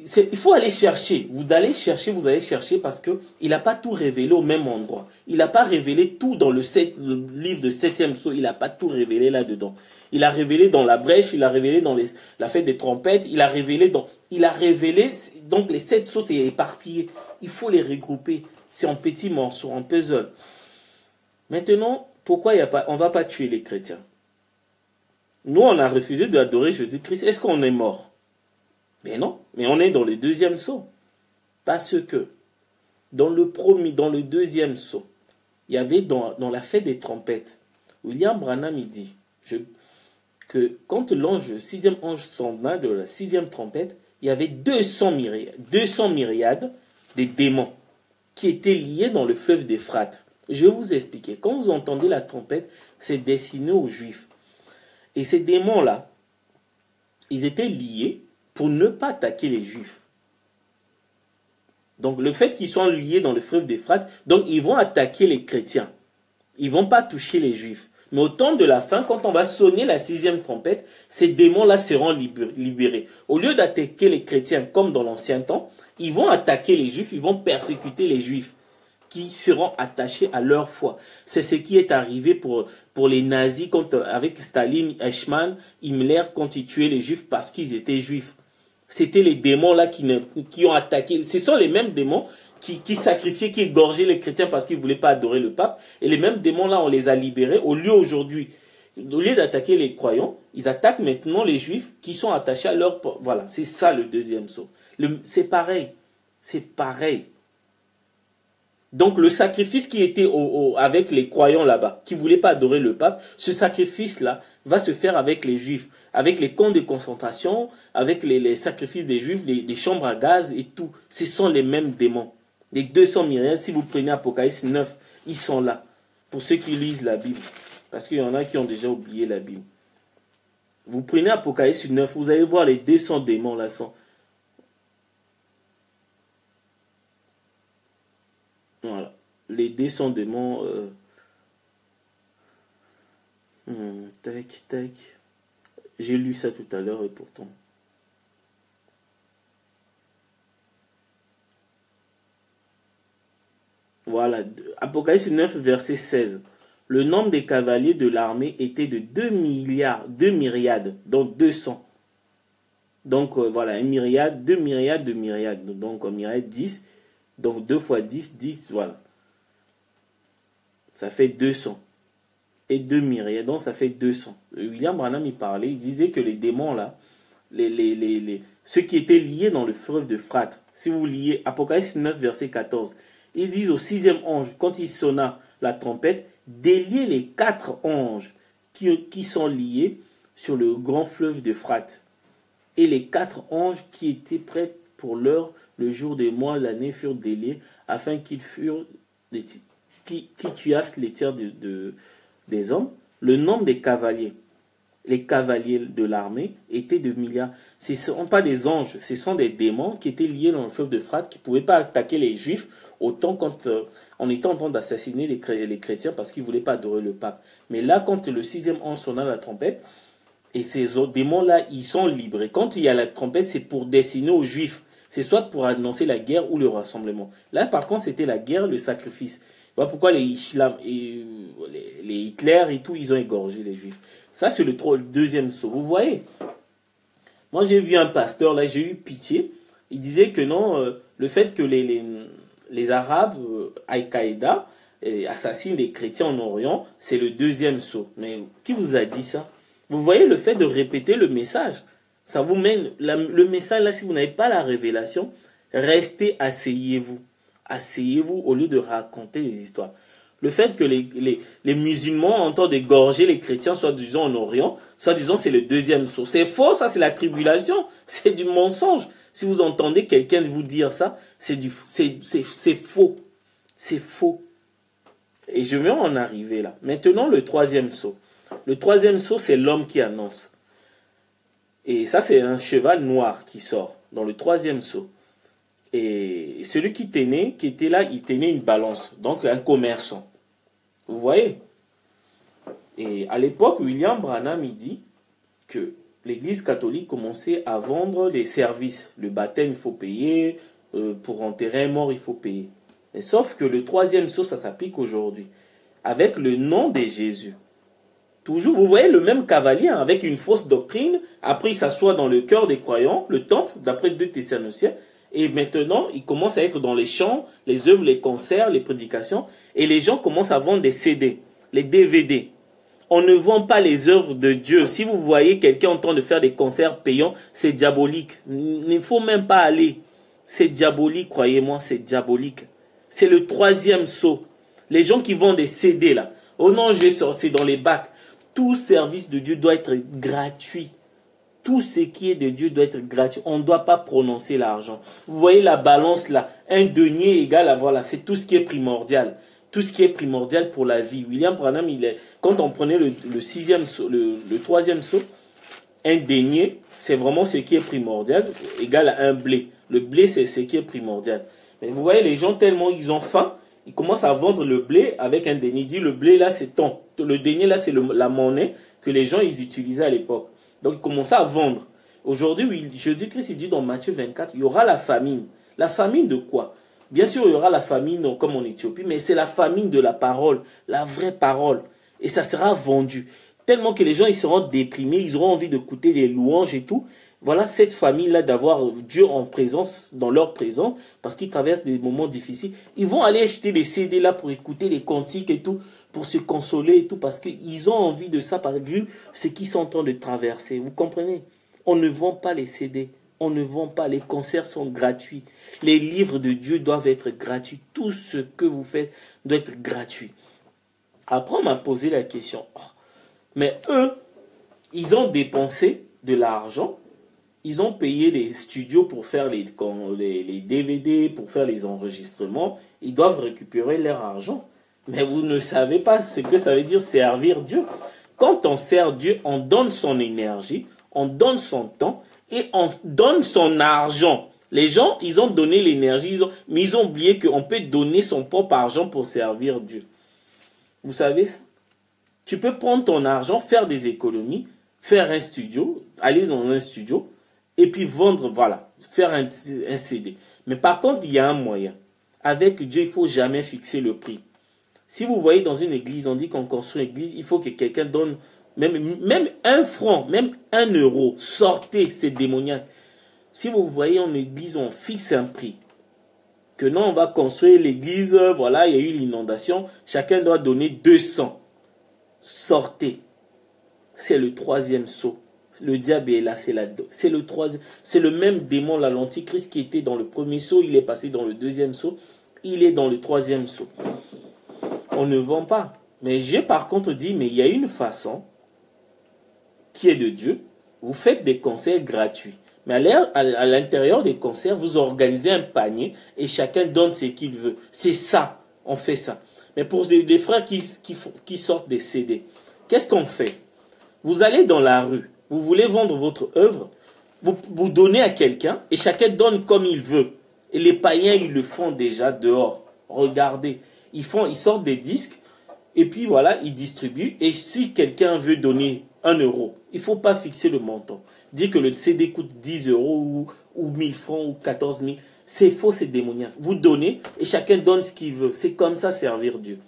il faut aller chercher. Vous allez chercher parce qu'il n'a pas tout révélé au même endroit. Il n'a pas révélé tout dans le livre de 7e sceau. Il n'a pas tout révélé là-dedans. Il a révélé dans la brèche, il a révélé dans la fête des trompettes, il a révélé, donc les 7 sceaux, c'est éparpillé. Il faut les regrouper. C'est en petits morceaux, en puzzle. Maintenant, pourquoi on ne va pas tuer les chrétiens? Nous, on a refusé d'adorer Jésus-Christ. Est-ce qu'on est mort? Mais non, mais on est dans le deuxième sceau. Parce que dans le deuxième sceau, il y avait dans la fête des trompettes, William Branham, il dit que quand le sixième ange sonna de la 6e trompette, il y avait 200 myriades de démons qui étaient liés dans le fleuve d'Euphrate. Je vais vous expliquer. Quand vous entendez la trompette, c'est destiné aux Juifs. Et ces démons-là, ils étaient liés pour ne pas attaquer les Juifs. Donc le fait qu'ils soient liés dans le fleuve d'Euphrate, donc ils vont attaquer les chrétiens. Ils ne vont pas toucher les Juifs. Mais au temps de la fin, quand on va sonner la 6e trompette, ces démons-là seront libérés. Au lieu d'attaquer les chrétiens comme dans l'ancien temps, ils vont attaquer les Juifs, ils vont persécuter les Juifs qui seront attachés à leur foi. C'est ce qui est arrivé pour les nazis avec Staline, Eichmann, Himmler, quand ils tuaient les Juifs parce qu'ils étaient Juifs. C'était les démons là qui ont attaqué. Ce sont les mêmes démons qui sacrifiaient, qui égorgeaient les chrétiens parce qu'ils ne voulaient pas adorer le pape. Et les mêmes démons là, on les a libérés. Au lieu d'attaquer les croyants, ils attaquent maintenant les Juifs qui sont attachés à leur... Voilà, c'est ça le deuxième sceau. C'est pareil. C'est pareil. Donc le sacrifice qui était avec les croyants là-bas, qui ne voulaient pas adorer le pape, ce sacrifice-là va se faire avec les Juifs, avec les camps de concentration, avec les sacrifices des Juifs, les chambres à gaz et tout. Ce sont les mêmes démons. Les 200 myriades, si vous prenez Apocalypse 9, ils sont là. Pour ceux qui lisent la Bible. Parce qu'il y en a qui ont déjà oublié la Bible. Vous prenez Apocalypse 9, vous allez voir les 200 démons là sont. Voilà. Les 200 démons. Tac. J'ai lu ça tout à l'heure et pourtant. Voilà. Apocalypse 9, verset 16. Le nombre des cavaliers de l'armée était de 2 milliards, 2 myriades, donc 200. Donc voilà, 1 myriade, 2 myriades, 2 myriades. Donc un myriade 10. Donc 2 fois 10, 10, voilà. Ça fait 200. Et 2 myriades, donc ça fait 200. William Branham, il parlait, il disait que les démons là, ceux qui étaient liés dans le fleuve de Frat, si vous liez Apocalypse 9, verset 14, ils disent au 6e ange, quand il sonna la trompette, délier les 4 anges qui sont liés sur le grand fleuve de Frat. Et les 4 anges qui étaient prêts pour l'heure, le jour des mois, l'année, furent déliés, afin qu'ils qui tuassent les tiers des hommes. Le nombre des cavaliers, les cavaliers de l'armée, étaient de milliards. Ce ne sont pas des anges, ce sont des démons qui étaient liés dans le fleuve de Frat, qui ne pouvaient pas attaquer les juifs autant quand on était en train d'assassiner les chrétiens parce qu'ils ne voulaient pas adorer le pape. Mais là, quand le 6e ange sonna la trompette, et ces autres démons-là, ils sont libres. Et quand il y a la trompette, c'est pour destiner aux juifs. C'est soit pour annoncer la guerre ou le rassemblement. Là, par contre, c'était la guerre, le sacrifice. Voilà pourquoi les Hitler et tout, ils ont égorgé les juifs. Ça, c'est le deuxième saut. Vous voyez, moi, j'ai vu un pasteur, là, j'ai eu pitié. Il disait que non, le fait que les Arabes, Al-Qaïda, assassinent les chrétiens en Orient, c'est le deuxième saut. Mais qui vous a dit ça? Vous voyez le fait de répéter le message. Ça vous mène, le message là, si vous n'avez pas la révélation, restez, asseyez-vous. Asseyez-vous au lieu de raconter des histoires. Le fait que les musulmans entendent égorger les chrétiens, soit disant en Orient, soit disant c'est le deuxième saut. C'est faux, ça c'est la tribulation, c'est du mensonge. Si vous entendez quelqu'un vous dire ça, c'est faux. C'est faux. Et je vais en arriver là. Maintenant le troisième saut. Le troisième saut, c'est l'homme qui annonce. Et ça, c'est un cheval noir qui sort dans le troisième saut. Et celui qui était là, il tenait une balance. Donc, un commerçant. Vous voyez? Et à l'époque, William Branham, il dit que l'église catholique commençait à vendre des services. Le baptême, il faut payer. Pour enterrer un mort, il faut payer. Mais sauf que le troisième saut, ça s'applique aujourd'hui. Avec le nom de Jésus. Toujours, vous voyez le même cavalier hein, avec une fausse doctrine. Après, il s'assoit dans le cœur des croyants, le temple, d'après 2 Thessaloniciens. Et maintenant, il commence à être dans les chants, les œuvres, les concerts, les prédications. Et les gens commencent à vendre des CD, les DVD. On ne vend pas les œuvres de Dieu. Si vous voyez quelqu'un en train de faire des concerts payants, c'est diabolique. Il ne faut même pas aller. C'est diabolique, croyez-moi, c'est diabolique. C'est le troisième saut. Les gens qui vendent des CD là. Oh non, je vais sortir dans les bacs. Tout service de Dieu doit être gratuit. Tout ce qui est de Dieu doit être gratuit. On ne doit pas prononcer l'argent. Vous voyez la balance là. Un denier égale à voilà. C'est tout ce qui est primordial. Tout ce qui est primordial pour la vie. William Branham, quand on prenait le troisième saut, un denier, c'est vraiment ce qui est primordial, égal à un blé. Le blé, c'est ce qui est primordial. Mais vous voyez, les gens, tellement ils ont faim, ils commencent à vendre le blé avec un denier. Ils disent, le blé là, c'est ton. Le denier là, c'est la monnaie que les gens, ils utilisaient à l'époque. Donc, ils commençaient à vendre. Aujourd'hui, oui, Jésus-Christ, il dit dans Matthieu 24, il y aura la famine. La famine de quoi? Bien sûr, il y aura la famine comme en Éthiopie, mais c'est la famine de la parole, la vraie parole. Et ça sera vendu. Tellement que les gens, ils seront déprimés, ils auront envie d'écouter des louanges et tout. Voilà cette famille-là, d'avoir Dieu en présence, dans leur présence, parce qu'ils traversent des moments difficiles. Ils vont aller acheter des CD là pour écouter les cantiques et tout, pour se consoler et tout, parce qu'ils ont envie de ça, vu ce qu'ils sont en train de traverser. Vous comprenez? On ne vend pas les CD, on ne vend pas, les concerts sont gratuits. Les livres de Dieu doivent être gratuits. Tout ce que vous faites doit être gratuit. Après, on m'a posé la question, mais eux, ils ont dépensé de l'argent. Ils ont payé des studios pour faire les DVD, pour faire les enregistrements. Ils doivent récupérer leur argent. Mais vous ne savez pas ce que ça veut dire servir Dieu. Quand on sert Dieu, on donne son énergie, on donne son temps et on donne son argent. Les gens, ils ont donné l'énergie, mais ils ont oublié qu'on peut donner son propre argent pour servir Dieu. Vous savez ça? Tu peux prendre ton argent, faire des économies, faire un studio, aller dans un studio, et puis vendre, voilà, faire un CD. Mais par contre, il y a un moyen. Avec Dieu, il ne faut jamais fixer le prix. Si vous voyez dans une église, on dit qu'on construit une église, il faut que quelqu'un donne même 1 franc, même 1 euro. Sortez ces démoniaques. Si vous voyez en église, on fixe un prix. Que non, on va construire l'église, voilà, il y a eu l'inondation, chacun doit donner 200. Sortez. C'est le 3e saut. Le diable est là, c'est le troisième. C'est le même démon, là, l'antichrist qui était dans le premier saut, il est passé dans le 2e saut, il est dans le 3e saut. On ne vend pas. Mais j'ai par contre dit, mais il y a une façon qui est de Dieu. Vous faites des concerts gratuits. Mais à l'intérieur des concerts, vous organisez un panier et chacun donne ce qu'il veut. C'est ça, on fait ça. Mais pour des frères qui sortent des CD, qu'est-ce qu'on fait? Vous allez dans la rue, vous voulez vendre votre œuvre, vous donnez à quelqu'un et chacun donne comme il veut. Et les païens, ils le font déjà dehors. Regardez, ils sortent des disques et puis voilà, ils distribuent. Et si quelqu'un veut donner 1 euro, il ne faut pas fixer le montant. Dire que le CD coûte 10 euros ou 1000 francs ou 14 000, c'est faux, c'est démoniaque. Vous donnez et chacun donne ce qu'il veut. C'est comme ça servir Dieu.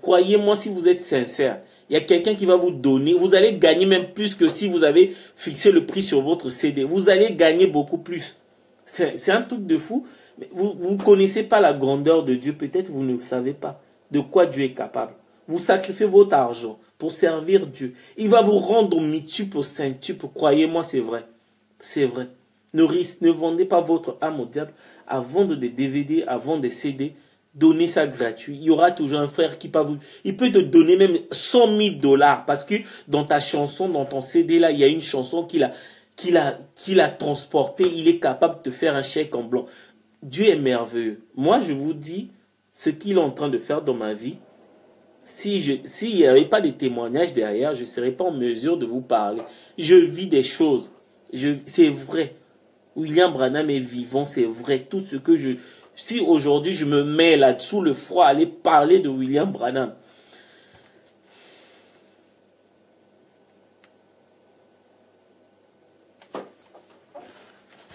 Croyez-moi, si vous êtes sincère, il y a quelqu'un qui va vous donner. Vous allez gagner même plus que si vous avez fixé le prix sur votre CD. Vous allez gagner beaucoup plus. C'est un truc de fou. Mais vous ne connaissez pas la grandeur de Dieu. Peut-être vous ne savez pas de quoi Dieu est capable. Vous sacrifiez votre argent pour servir Dieu. Il va vous rendre au mituple, au centuple. Croyez-moi, c'est vrai. C'est vrai. Ne vendez pas votre âme au diable à vendre des DVD, à vendre des CD. Donnez ça gratuit. Il y aura toujours un frère qui il peut te donner même 100 000 dollars parce que dans ta chanson, dans ton CD là, il y a une chanson qu'il a transportée. Il est capable de te faire un chèque en blanc. Dieu est merveilleux. Moi, je vous dis ce qu'il est en train de faire dans ma vie. S'il n'y avait pas de témoignages derrière, je ne serais pas en mesure de vous parler. Je vis des choses. C'est vrai. William Branham est vivant, c'est vrai. Tout ce que si aujourd'hui je me mets là-dessous le froid à aller parler de William Branham.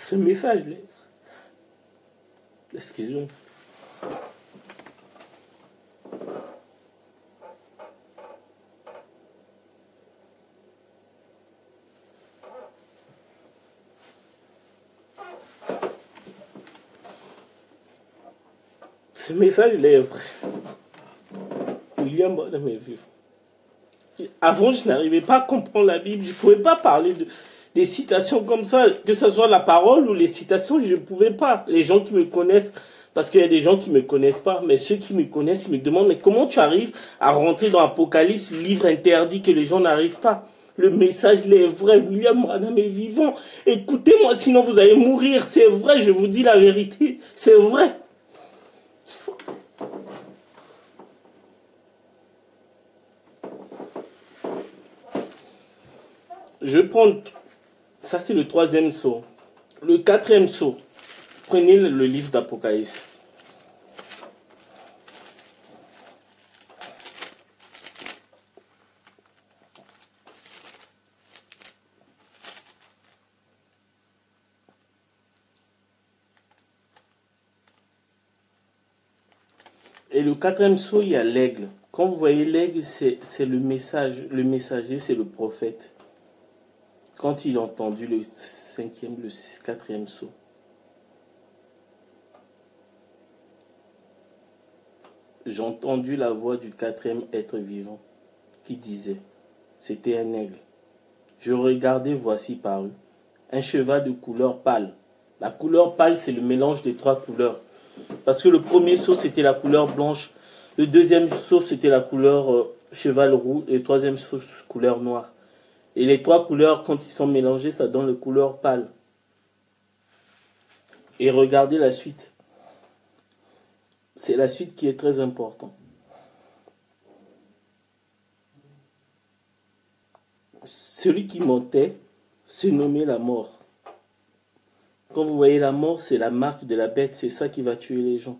Ce message, là. Excusez-moi. Ce message là est vrai. William Branham est vivant. Avant, je n'arrivais pas à comprendre la Bible. Je ne pouvais pas parler des citations comme ça, que ce soit la parole ou les citations, je ne pouvais pas. Les gens qui me connaissent, parce qu'il y a des gens qui ne me connaissent pas, mais ceux qui me connaissent, ils me demandent, mais comment tu arrives à rentrer dans Apocalypse, livre interdit que les gens n'arrivent pas? Le message là est vrai. William Branham est vivant. Écoutez-moi, sinon vous allez mourir. C'est vrai, je vous dis la vérité. C'est vrai. Je prends, ça c'est le 3e saut. Le 4e saut, prenez le livre d'Apocalypse. Et le 4e saut, il y a l'aigle. Quand vous voyez l'aigle, c'est le message. Le messager, c'est le prophète. Quand il a entendu le 4e saut. J'ai entendu la voix du 4e être vivant qui disait, c'était un aigle. Je regardais, voici paru, un cheval de couleur pâle. La couleur pâle, c'est le mélange des 3 couleurs. Parce que le premier saut, c'était la couleur blanche. Le 2e saut, c'était la couleur cheval roux. Et le 3e saut, couleur noire. Et les 3 couleurs, quand ils sont mélangés, ça donne la couleur pâle. Et regardez la suite. C'est la suite qui est très importante. Celui qui montait se nommait la mort. Quand vous voyez la mort, c'est la marque de la bête. C'est ça qui va tuer les gens.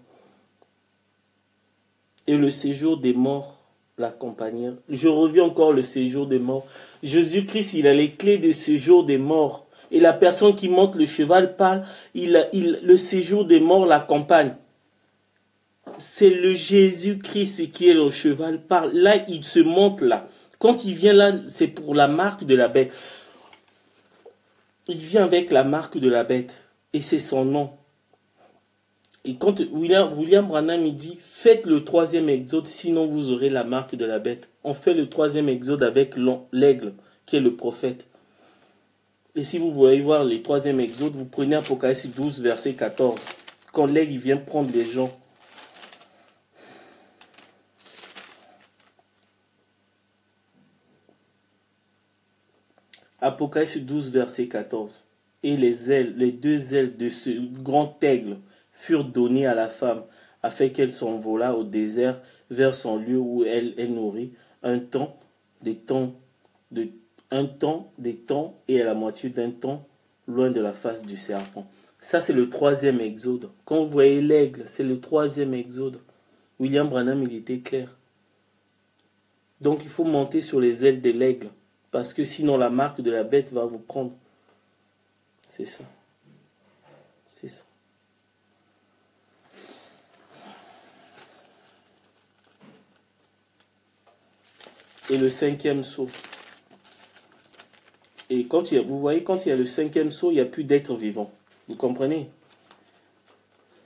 Et le séjour des morts l'accompagnèrent. Je reviens encore le séjour des morts. Jésus-Christ, il a les clés du séjour des morts. Et la personne qui monte le cheval pâle, le séjour des morts l'accompagne. c'est le Jésus-Christ qui est le cheval. Là, il se monte là. Quand il vient là, c'est pour la marque de la bête. Il vient avec la marque de la bête. Et c'est son nom. Et quand William Branham il dit, faites le 3e exode, sinon vous aurez la marque de la bête. On fait le 3e exode avec l'aigle, qui est le prophète. Et si vous voulez voir les 3e exode, vous prenez Apocalypse 12, verset 14. Quand l'aigle vient prendre les gens. Apocalypse 12, verset 14. Et les 2 ailes de ce grand aigle furent données à la femme, afin qu'elle s'envolât au désert vers son lieu où elle est nourrie, un temps, des temps, et à la moitié d'un temps, loin de la face du serpent. Ça, c'est le 3e exode. Quand vous voyez l'aigle, c'est le 3e exode. William Branham, il était clair. Donc, il faut monter sur les ailes de l'aigle, parce que sinon, la marque de la bête va vous prendre. C'est ça. C'est ça. Et le 5e sceau. Et vous voyez, quand il y a le 5e sceau, il n'y a plus d'être vivant. Vous comprenez?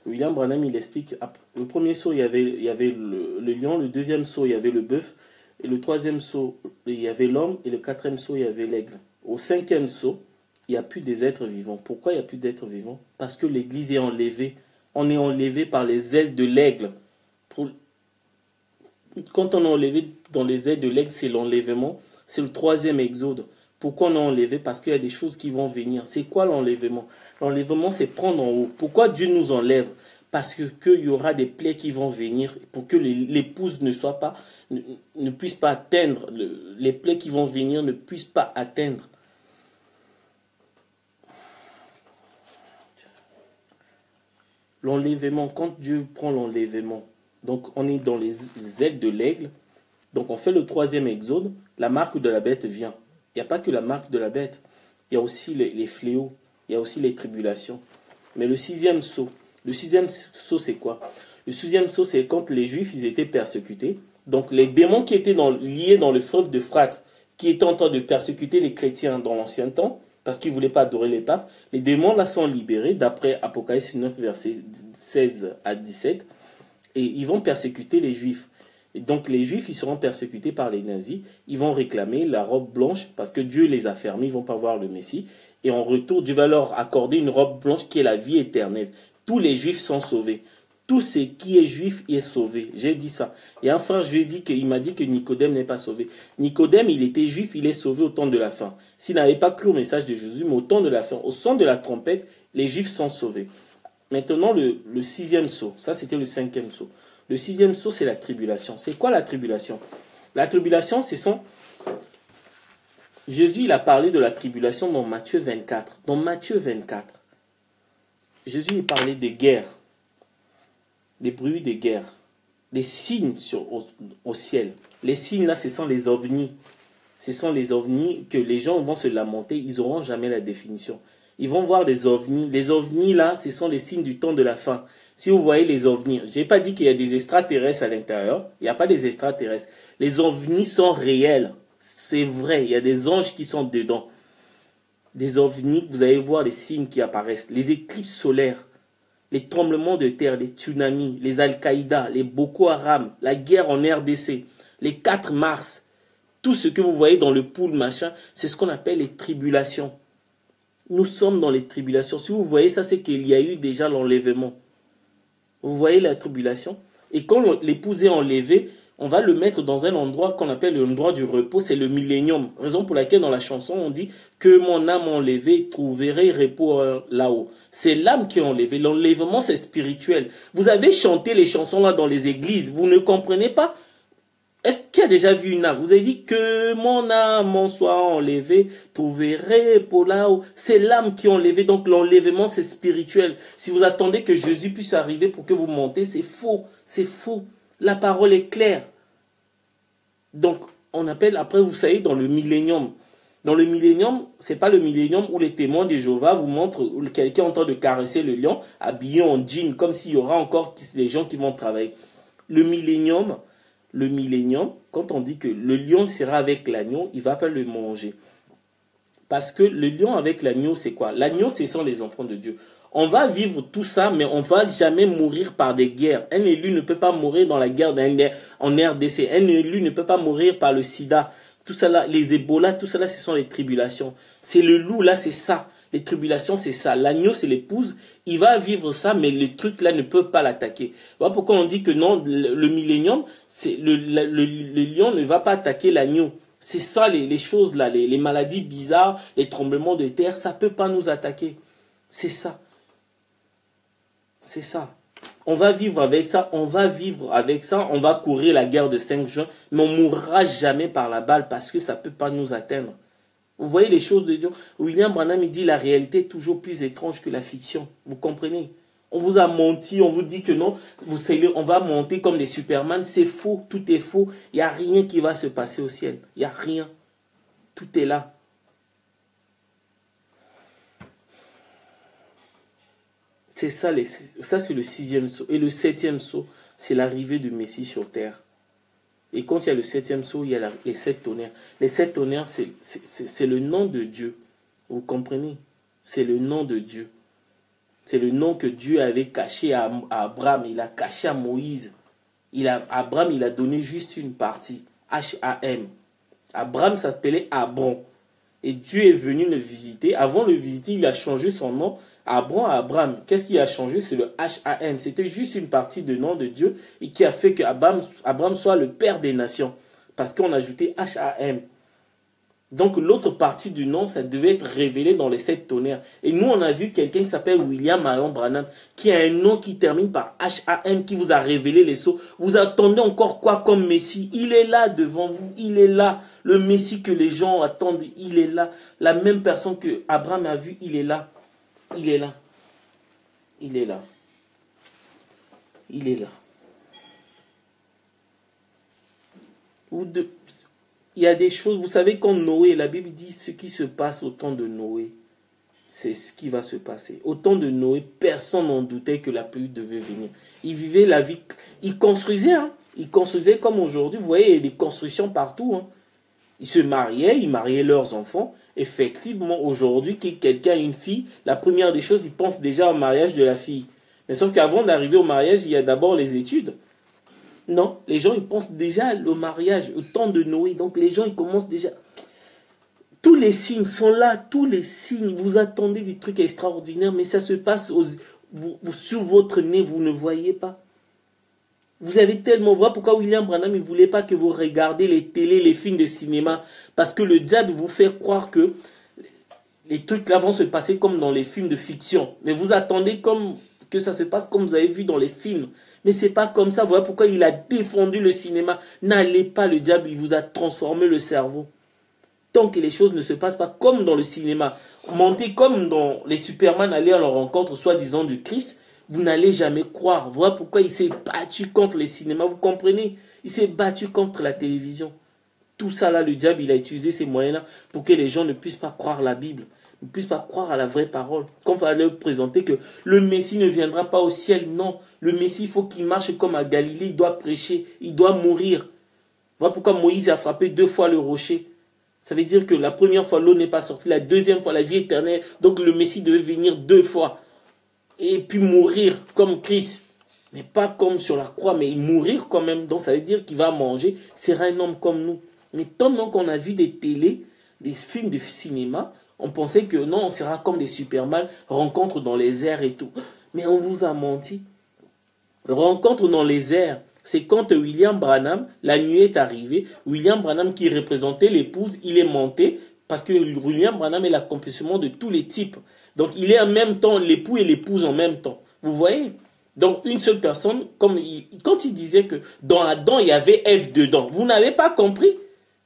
William Branham, il explique, le premier sceau, il y avait le lion, le 2e sceau, il y avait le bœuf, et le 3e sceau, il y avait l'homme, et le 4e sceau, il y avait l'aigle. Au 5e sceau, il n'y a plus des êtres vivants. Pourquoi il n'y a plus d'êtres vivants? Parce que l'Église est enlevée. On est enlevé par les ailes de l'aigle. Quand on est enlevé dans les ailes de l'aigle, c'est l'enlèvement. C'est le 3e exode. Pourquoi on est enlevé? Parce qu'il y a des choses qui vont venir. C'est quoi l'enlèvement? L'enlèvement, c'est prendre en haut. Pourquoi Dieu nous enlève? Parce qu'il y aura des plaies qui vont venir pour que l'épouse ne puisse pas atteindre. Les plaies qui vont venir ne puissent pas atteindre. L'enlèvement, quand Dieu prend l'enlèvement, donc on est dans les ailes de l'aigle, donc on fait le 3e exode, la marque de la bête vient. Il n'y a pas que la marque de la bête, il y a aussi les fléaux, il y a aussi les tribulations. Mais le 6e sceau, c'est quoi? Le 6e sceau, c'est quand les Juifs ils étaient persécutés. Donc les démons qui étaient liés dans le fleuve d'Euphrate, qui étaient en train de persécuter les chrétiens dans l'ancien temps, parce qu'ils ne voulaient pas adorer les papes, les démons là sont libérés, d'après Apocalypse 9, versets 16 à 17, et ils vont persécuter les Juifs. Et donc les Juifs, ils seront persécutés par les nazis, ils vont réclamer la robe blanche, parce que Dieu les a fermés, ils ne vont pas voir le Messie, et en retour, Dieu va leur accorder une robe blanche qui est la vie éternelle. Tous les Juifs sont sauvés. Tout ce qui est juif est sauvé. J'ai dit ça. Et un frère, je lui ai dit qu'il m'a dit que Nicodème n'est pas sauvé. Nicodème, il était juif, il est sauvé au temps de la fin. S'il n'avait pas cru au message de Jésus, mais au temps de la fin, au son de la trompette, les juifs sont sauvés. Maintenant, le 6e sceau. Ça, c'était le 5e sceau. Le 6e sceau, c'est la tribulation. C'est quoi la tribulation? La tribulation, Jésus, il a parlé de la tribulation dans Matthieu 24. Dans Matthieu 24, Jésus, il parlait des guerres. Des bruits de guerre, des signes au ciel. Les signes là, ce sont les ovnis. Ce sont les ovnis que les gens vont se lamenter, ils n'auront jamais la définition. Ils vont voir des ovnis. Les ovnis là, ce sont les signes du temps de la fin. Si vous voyez les ovnis, je n'ai pas dit qu'il y a des extraterrestres à l'intérieur. Il n'y a pas des extraterrestres. Les ovnis sont réels. C'est vrai, il y a des anges qui sont dedans. Des ovnis, vous allez voir les signes qui apparaissent. Les éclipses solaires. Les tremblements de terre, les tsunamis, les Al-Qaïda, les Boko Haram, la guerre en RDC, les 4 mars, tout ce que vous voyez dans le pool machin, c'est ce qu'on appelle les tribulations. Nous sommes dans les tribulations. Si vous voyez ça, c'est qu'il y a eu déjà l'enlèvement. Vous voyez la tribulation? Et quand l'épouse est enlevée, on va le mettre dans un endroit qu'on appelle l'endroit du repos, c'est le millénium. Raison pour laquelle dans la chanson on dit que mon âme enlevée trouverait repos là-haut. C'est l'âme qui est enlevée. L'enlèvement c'est spirituel. Vous avez chanté les chansons là dans les églises, vous ne comprenez pas? Est-ce qu'il y a déjà vu une âme? Vous avez dit que mon âme soit enlevée, trouverait repos là-haut. C'est l'âme qui est enlevée, donc l'enlèvement c'est spirituel. Si vous attendez que Jésus puisse arriver pour que vous montez, c'est faux, c'est faux. La parole est claire. Donc, on appelle, après, vous savez, dans le millénium, Dans le millénium, c'est pas le millénium où les témoins de Jéhovah vous montrent où quelqu'un est en train de caresser le lion, habillé en jean, comme s'il y aura encore des gens qui vont travailler. Le millénium, quand on dit que le lion sera avec l'agneau, il ne va pas le manger. Parce que le lion avec l'agneau, c'est quoi? L'agneau, ce sont les enfants de Dieu. On va vivre tout ça, mais on ne va jamais mourir par des guerres. Un élu ne peut pas mourir dans la guerre en RDC. Un élu ne peut pas mourir par le sida. Tout ça là, les Ebola, tout ça là, ce sont les tribulations. C'est le loup là, c'est ça. Les tribulations, c'est ça. L'agneau, c'est l'épouse. Il va vivre ça, mais les trucs là ne peuvent pas l'attaquer. Voilà pourquoi on dit que non, le millénium, le lion ne va pas attaquer l'agneau. C'est ça les choses là, les maladies bizarres, les tremblements de terre, ça ne peut pas nous attaquer. C'est ça. C'est ça. On va vivre avec ça, on va courir la guerre de 5 juin, mais on ne mourra jamais par la balle parce que ça ne peut pas nous atteindre. Vous voyez les choses de Dieu. William Branham, il dit la réalité est toujours plus étrange que la fiction. Vous comprenez? On vous a menti, on vous dit que non, on va monter comme des Superman. C'est faux, tout est faux. Il n'y a rien qui va se passer au ciel. Il n'y a rien. Tout est là. C'est ça, ça c'est le 6e sceau. Et le 7e sceau, c'est l'arrivée du Messie sur terre. Et quand il y a le 7e sceau, il y a les 7 tonnerres. Les 7 tonnerres, c'est le nom de Dieu. Vous comprenez? C'est le nom de Dieu. C'est le nom que Dieu avait caché à Abraham. Il a caché à Moïse. Abraham, il a donné juste une partie. H-A-M. Abraham s'appelait Abron. Et Dieu est venu le visiter. Avant de le visiter, il a changé son nom. Abraham. Qu'est-ce qui a changé? C'est le H-A-M. C'était juste une partie du nom de Dieu et qui a fait que Abraham soit le père des nations. Parce qu'on a ajouté H-A-M. Donc l'autre partie du nom, ça devait être révélé dans les 7 tonnerres. Et nous, on a vu quelqu'un qui s'appelle William Marion Branham, qui a un nom qui termine par H-A-M, qui vous a révélé les sceaux. Vous attendez encore quoi comme Messie? Il est là devant vous, il est là. Le Messie que les gens attendent, il est là. La même personne que Abraham a vu, il est là. Il est là. Il est là. Il est là. Il y a des choses, vous savez, quand Noé, la Bible dit ce qui se passe au temps de Noé, c'est ce qui va se passer. Au temps de Noé, personne n'en doutait que la pluie devait venir. Il vivait la vie, il construisait, hein. Il construisait comme aujourd'hui, vous voyez, il y a des constructions partout, hein. Ils se mariaient, ils mariaient leurs enfants. Effectivement, aujourd'hui, que quelqu'un a une fille, la première des choses, il pense déjà au mariage de la fille. Mais sauf qu'avant d'arriver au mariage, il y a d'abord les études. Non, les gens, ils pensent déjà au mariage, au temps de Noé. Donc les gens, ils commencent déjà... Tous les signes sont là, tous les signes. Vous attendez des trucs extraordinaires, mais ça se passe sur votre nez, vous ne voyez pas. Vous avez tellement... Voilà pourquoi William Branham ne voulait pas que vous regardiez les télés, les films de cinéma. Parce que le diable vous fait croire que les trucs là vont se passer comme dans les films de fiction. Mais vous attendez que ça se passe comme vous avez vu dans les films. Mais c'est pas comme ça. Voilà pourquoi il a défendu le cinéma. N'allez pas, le diable, il vous a transformé le cerveau. Tant que les choses ne se passent pas comme dans le cinéma, montez comme dans les Superman, aller à leur rencontre, soi-disant du Christ, vous n'allez jamais croire. Voilà pourquoi il s'est battu contre les cinémas, vous comprenez? Il s'est battu contre la télévision. Tout ça là, le diable, il a utilisé ces moyens-là pour que les gens ne puissent pas croire la Bible, ne puissent pas croire à la vraie parole. Quand il fallait présenter que le Messie ne viendra pas au ciel, non. Le Messie, il faut qu'il marche comme à Galilée, il doit prêcher, il doit mourir. Voilà pourquoi Moïse a frappé 2 fois le rocher. Ça veut dire que la première fois, l'eau n'est pas sortie, la deuxième fois, la vie éternelle. Donc le Messie devait venir 2 fois. Et puis mourir comme Christ. Mais pas comme sur la croix, mais mourir quand même. Donc ça veut dire qu'il va manger, sera un homme comme nous. Mais tant qu'on a vu des télés, des films de cinéma, on pensait que non, on sera comme des Superman, rencontre dans les airs et tout. Mais on vous a menti. Rencontre dans les airs, c'est quand William Branham, la nuit est arrivée, William Branham qui représentait l'épouse, il est monté, parce que William Branham est l'accomplissement de tous les types. Donc il est en même temps l'époux et l'épouse en même temps. Vous voyez? Donc une seule personne, quand il disait que dans Adam, il y avait Ève dedans, vous n'avez pas compris?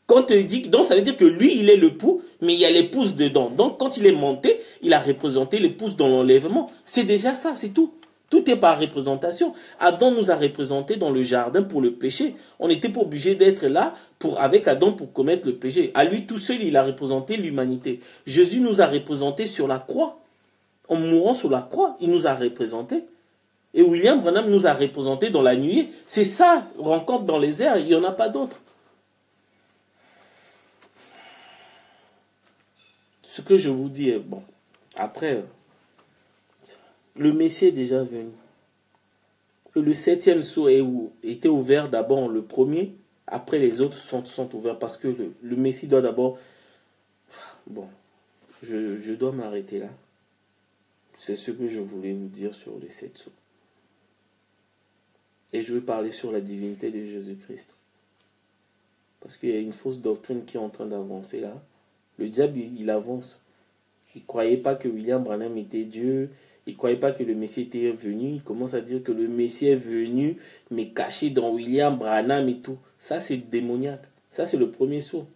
Quand il dit, donc ça veut dire que lui, il est l'époux, mais il y a l'épouse dedans. Donc quand il est monté, il a représenté l'épouse dans l'enlèvement. C'est déjà ça, c'est tout. Tout est par représentation. Adam nous a représentés dans le jardin pour le péché. On n'était pas obligé d'être là avec Adam pour commettre le péché. À lui tout seul, il a représenté l'humanité. Jésus nous a représentés sur la croix. En mourant sur la croix, il nous a représentés. Et William Branham nous a représentés dans la nuée. C'est ça, rencontre dans les airs, il n'y en a pas d'autre. Ce que je vous dis est bon. Après, le Messie est déjà venu. Et le 7e sceau était ouvert d'abord le premier, après les autres sont ouverts parce que le Messie doit d'abord... Bon, je dois m'arrêter là. C'est ce que je voulais vous dire sur les 7 sceaux. Et je veux parler sur la divinité de Jésus-Christ. Parce qu'il y a une fausse doctrine qui est en train d'avancer là. Le diable, il avance. Il ne croyait pas que William Branham était Dieu. Il ne croyait pas que le Messie était venu. Il commence à dire que le Messie est venu, mais caché dans William Branham et tout. Ça, c'est démoniaque. Ça, c'est le premier saut.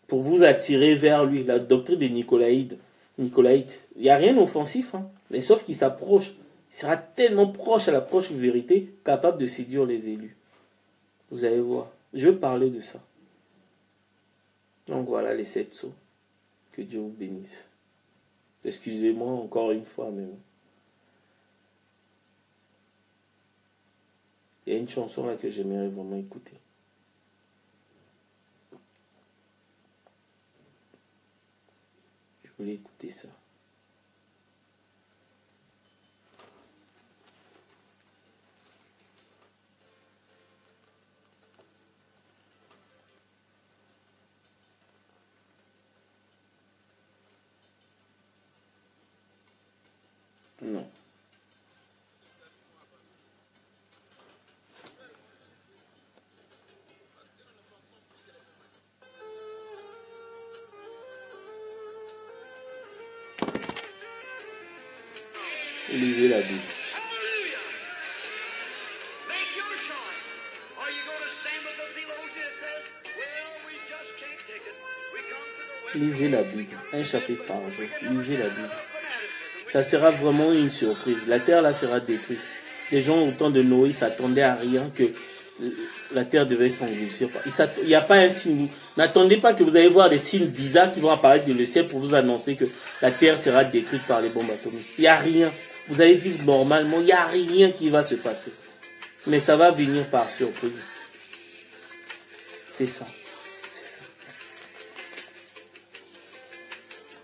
Pour vous attirer vers lui. La doctrine des Nicolaïtes. Il n'y a rien d'offensif. Hein. Mais sauf qu'il s'approche. Il sera tellement proche à la proche vérité, capable de séduire les élus. Vous allez voir. Je veux parler de ça. Donc voilà les 7 sceaux. Que Dieu vous bénisse. Excusez-moi encore une fois, mais il y a une chanson là que j'aimerais vraiment écouter. Je voulais écouter ça. Non. Lisez la Bible. Lisez la Bible. Un chapitre par jour. Lisez la Bible. Ça sera vraiment une surprise. La terre là sera détruite. Les gens au temps de Noé s'attendaient à rien que la terre devait s'engloutir. Il n'y a pas un signe. N'attendez pas que vous allez voir des signes bizarres qui vont apparaître dans le ciel pour vous annoncer que la terre sera détruite par les bombes atomiques. Il n'y a rien. Vous allez vivre normalement. Il n'y a rien qui va se passer. Mais ça va venir par surprise. C'est ça.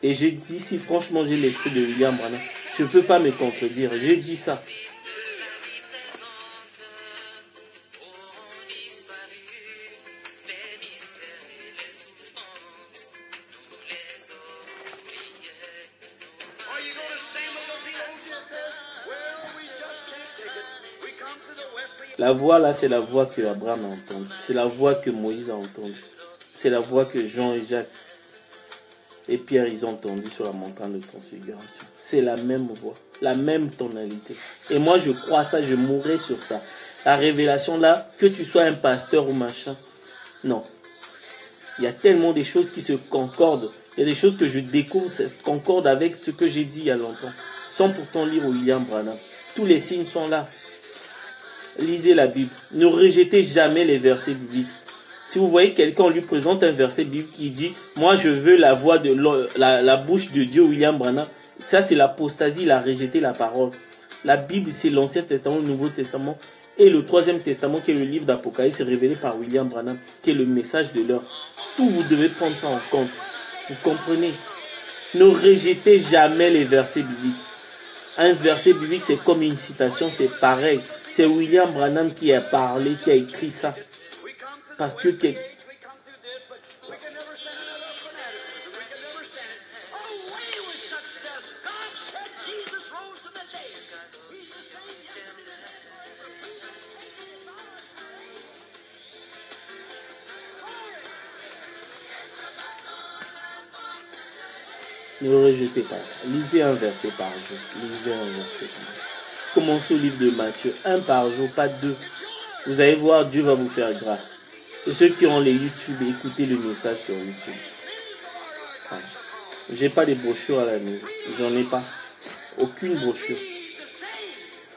Et j'ai dit, si franchement j'ai l'esprit de William Branham, je ne peux pas me contredire. J'ai dit ça. La voix là, c'est la voix que Abraham a entendue. C'est la voix que Moïse a entendue. C'est la voix que Jean et Jacques et Pierre, ils ont entendu sur la montagne de transfiguration. C'est la même voix, la même tonalité. Et moi, je crois ça, je mourrai sur ça. La révélation là, que tu sois un pasteur ou machin, non. Il y a tellement de choses qui se concordent. Il y a des choses que je découvre, ça concorde avec ce que j'ai dit il y a longtemps. Sans pourtant lire William Branham. Tous les signes sont là. Lisez la Bible. Ne rejetez jamais les versets bibliques. Si vous voyez quelqu'un, on lui présente un verset biblique qui dit « Moi, je veux la voix de la bouche de Dieu, William Branham ». Ça, c'est l'apostasie, il a rejeté la parole. La Bible, c'est l'Ancien Testament, le Nouveau Testament. Et le Troisième Testament, qui est le livre d'Apocalypse, révélé par William Branham, qui est le message de l'heure. Tout, vous devez prendre ça en compte. Vous comprenez? Ne rejetez jamais les versets bibliques. Un verset biblique, c'est comme une citation, c'est pareil. C'est William Branham qui a parlé, qui a écrit ça. Parce que ne le rejetez pas. Lisez un verset par jour. Lisez un verset par jour. Commencez au livre de Matthieu. Un par jour, pas deux. Vous allez voir, Dieu va vous faire grâce. Et ceux qui ont les YouTube, écoutez le message sur YouTube. Voilà. J'ai pas de brochures à la maison. J'en ai pas. Aucune brochure.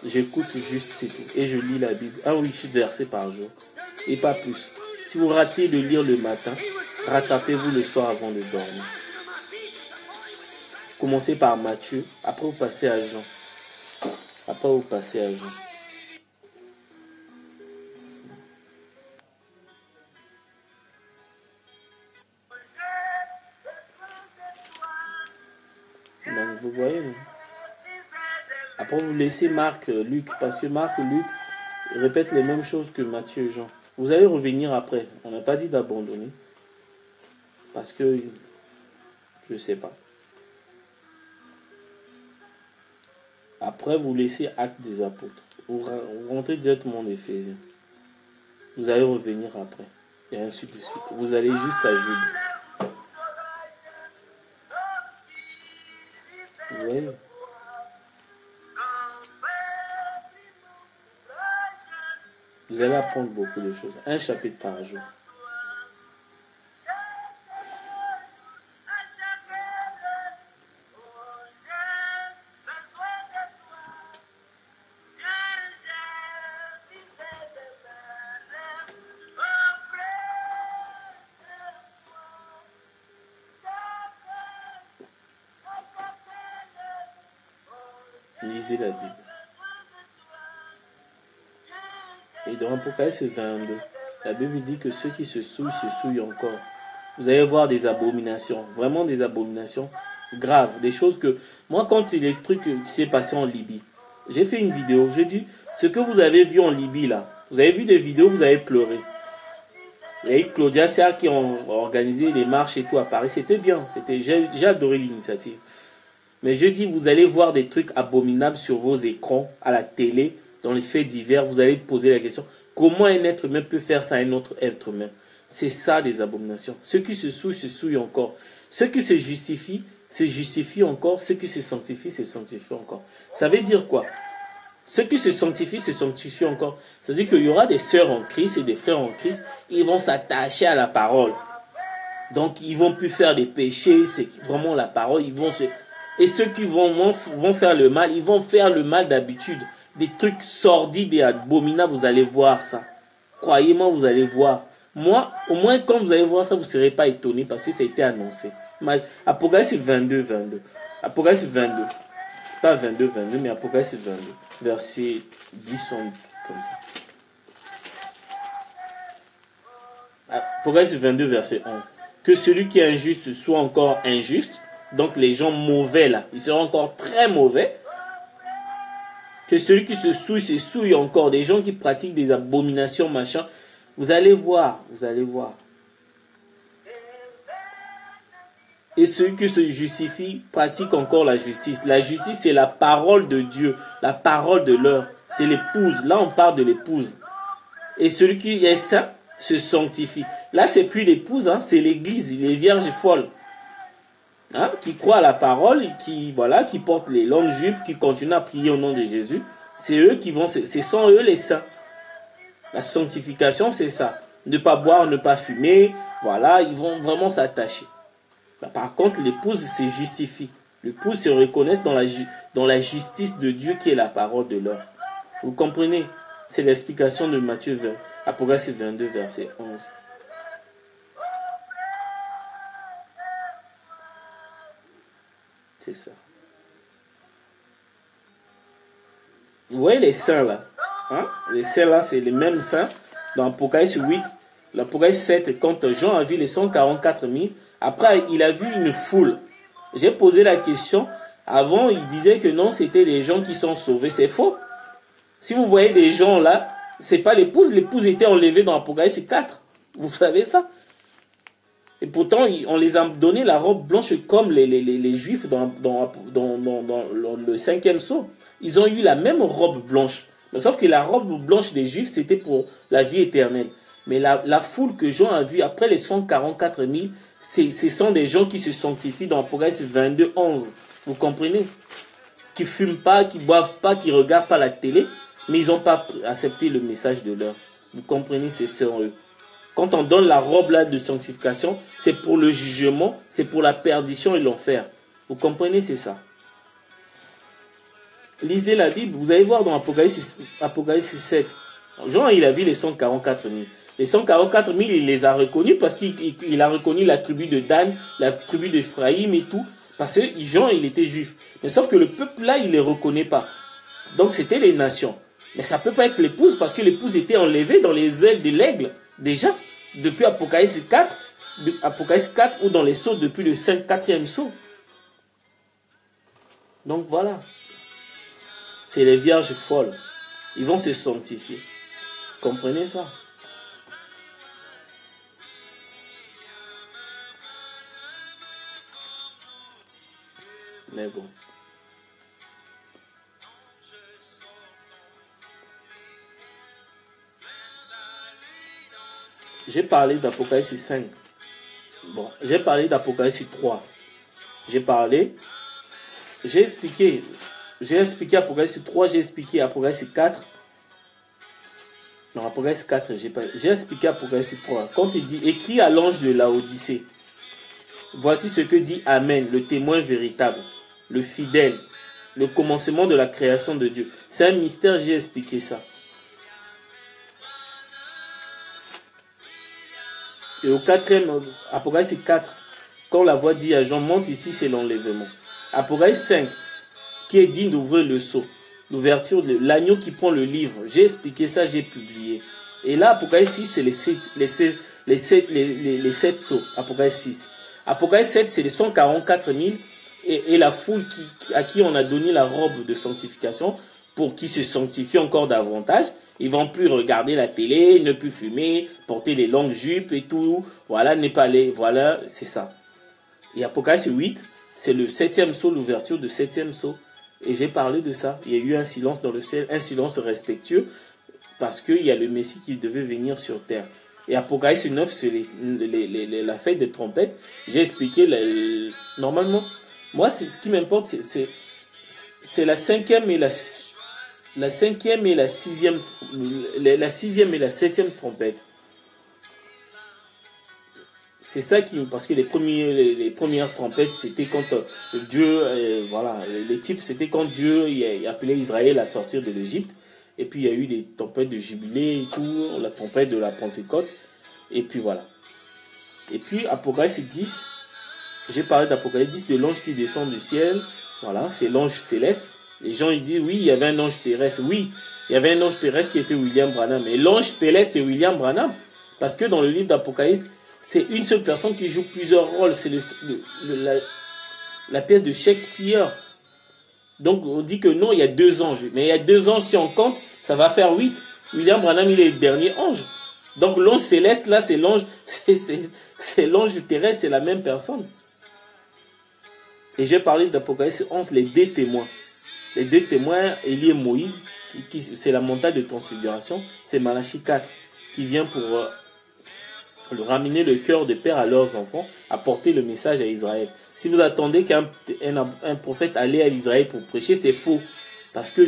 J'écoute juste, c'est tout. Et je lis la Bible. Un ou 8 versets par jour. Et pas plus. Si vous ratez de lire le matin, rattrapez-vous le soir avant de dormir. Commencez par Matthieu. Après, vous passez à Jean. Après, vous passez à Jean. Donc, vous voyez, non? Après, vous laissez Marc, Luc, parce que Marc, Luc répètent les mêmes choses que Matthieu et Jean. Vous allez revenir après. On n'a pas dit d'abandonner. Parce que, je ne sais pas. Après, vous laissez Actes des Apôtres. Vous rentrez directement en Éphésiens. Vous allez revenir après. Et ainsi de suite. Vous allez juste à Jude. Vous voyez? Vous allez apprendre beaucoup de choses. Un chapitre par jour. Lisez la Bible. Et dans Apocalypse 22, la Bible dit que ceux qui se souillent encore. Vous allez voir des abominations, vraiment des abominations graves, des choses que... Moi, quand les trucs qui s'est passé en Libye, j'ai fait une vidéo, j'ai dit, ce que vous avez vu en Libye là, vous avez vu des vidéos, vous avez pleuré. Et Claudia Serre qui ont organisé les marches et tout à Paris, c'était bien, j'ai adoré l'initiative. Mais je dis, vous allez voir des trucs abominables sur vos écrans, à la télé, dans les faits divers, vous allez poser la question, comment un être humain peut faire ça à un autre être humain? C'est ça les abominations. Ceux qui se souillent encore. Ceux qui se justifient encore. Ceux qui se sanctifient encore. Ça veut dire quoi? Ceux qui se sanctifient encore. C'est-à-dire qu'il y aura des sœurs en Christ et des frères en Christ, ils vont s'attacher à la parole. Donc ils vont plus faire des péchés, c'est vraiment la parole, ils vont se... Et ceux qui vont faire le mal, ils vont faire le mal d'habitude. Des trucs sordides et abominables, vous allez voir ça. Croyez-moi, vous allez voir. Moi, au moins quand vous allez voir ça, vous ne serez pas étonné parce que ça a été annoncé. Apocalypse 22. Apocalypse 22. Pas 22, mais Apocalypse 22. Verset 10, comme ça. Apocalypse 22, verset 1. Que celui qui est injuste soit encore injuste. Donc les gens mauvais là, ils seront encore très mauvais. Que celui qui se souille encore. Des gens qui pratiquent des abominations, machin. Vous allez voir, Et celui qui se justifie pratique encore la justice. La justice, c'est la parole de Dieu, la parole de l'heure. C'est l'épouse. Là, on parle de l'épouse. Et celui qui est saint se sanctifie. Là, c'est plus l'épouse, hein, c'est l'église, les vierges folles. Hein, qui croient à la parole, qui portent les longues jupes, qui continuent à prier au nom de Jésus. C'est eux qui vont, ce sont eux les saints. La sanctification, c'est ça. Ne pas boire, ne pas fumer. Voilà, ils vont vraiment s'attacher. Par contre, l'épouse se justifie. L'épouse se reconnaît dans la justice de Dieu qui est la parole de l'heure. Vous comprenez? C'est l'explication de Matthieu 20, Apocalypse 22, verset 11. C'est ça. Vous voyez les saints là, hein? Les saints là, c'est les mêmes saints. Dans Apocalypse 8, l'Apocalypse 7, quand Jean a vu les 144 000, après il a vu une foule. J'ai posé la question. Avant, il disait que non, c'était les gens qui sont sauvés. C'est faux. Si vous voyez des gens là, c'est pas l'épouse. L'épouse était enlevée dans Apocalypse 4. Vous savez ça? Et pourtant, on les a donné la robe blanche comme les Juifs dans le 5e sceau. Ils ont eu la même robe blanche. Mais sauf que la robe blanche des Juifs, c'était pour la vie éternelle. Mais la foule que Jean a vue après les 144 000, ce sont des gens qui se sanctifient dans Apocalypse 22, 11. Vous comprenez? Qui ne fument pas, qui ne boivent pas, qui ne regardent pas la télé, mais ils n'ont pas accepté le message de l'heure. Vous comprenez? C'est sur eux. Quand on donne la robe là de sanctification, c'est pour le jugement, c'est pour la perdition et l'enfer. Vous comprenez? C'est ça. Lisez la Bible, vous allez voir dans Apocalypse 7. Jean, il a vu les 144 000. Les 144 000, il les a reconnus parce qu'il a reconnu la tribu de Dan, la tribu d'Ephraïm et tout. Parce que Jean, il était juif. Mais sauf que le peuple là, il ne les reconnaît pas. Donc c'était les nations. Mais ça ne peut pas être l'épouse parce que l'épouse était enlevée dans les ailes de l'aigle. Déjà, depuis Apocalypse 4, ou dans les sceaux depuis le 4e sceau. Donc voilà. C'est les vierges folles. Ils vont se sanctifier. Comprenez ça? Mais bon. J'ai parlé d'Apocalypse 5. Bon, j'ai parlé d'Apocalypse 3. J'ai expliqué Apocalypse 3, j'ai expliqué Apocalypse 4. Non, Apocalypse 4, j'ai expliqué Apocalypse 3. Quand il dit, écrit à l'ange de Laodicée, voici ce que dit Amen, le témoin véritable, le fidèle, le commencement de la création de Dieu. C'est un mystère, j'ai expliqué ça. Et au 4e, Apocalypse 4, quand la voix dit à Jean, monte ici, c'est l'enlèvement. Apocalypse 5, qui est digne d'ouvrir le sceau. L'ouverture de l'agneau qui prend le livre. J'ai expliqué ça, j'ai publié. Et là, Apocalypse 6, c'est les 7 sceaux. Apocalypse 6. Apocalypse 7, c'est les 144 000 et la foule à qui on a donné la robe de sanctification pour qu'ils se sanctifient encore davantage. Ils vont plus regarder la télé, ne plus fumer, porter les longues jupes et tout. Voilà, ne pas aller. Voilà, c'est ça. Et Apocalypse 8, c'est le 7e sceau, l'ouverture du 7e sceau. Et j'ai parlé de ça. Il y a eu un silence dans le ciel, un silence respectueux, parce qu'il y a le Messie qui devait venir sur terre. Et Apocalypse 9, c'est la fête des trompettes. J'ai expliqué, normalement, moi, ce qui m'importe, c'est la 5e et la 5e et la 6e, la 6e et la 7e trompette. C'est ça qui, parce que les premières trompettes, c'était quand Dieu, voilà, les types, c'était quand Dieu a appelé Israël à sortir de l'Égypte. Et puis il y a eu des tempêtes de jubilé et tout, la tempête de la Pentecôte. Et puis voilà. Et puis Apocalypse 10, j'ai parlé d'Apocalypse 10, de l'ange qui descend du ciel. Voilà, c'est l'ange céleste. Les gens ils disent, oui, il y avait un ange terrestre. Oui, il y avait un ange terrestre qui était William Branham. Et l'ange céleste, c'est William Branham. Parce que dans le livre d'Apocalypse, c'est une seule personne qui joue plusieurs rôles. C'est la pièce de Shakespeare. Donc on dit que non, il y a 2 anges. Mais il y a 2 anges, si on compte, ça va faire 8. William Branham, il est le dernier ange. Donc l'ange céleste, là, c'est l'ange, c'est l'ange terrestre, c'est la même personne. Et j'ai parlé d'Apocalypse 11, les 2 témoins. Les 2 témoins, Élie et Moïse, c'est la montagne de transfiguration. C'est Malachie 4 qui vient pour ramener le cœur des pères à leurs enfants, apporter le message à Israël. Si vous attendez qu'un prophète allait à Israël pour prêcher, c'est faux. Parce que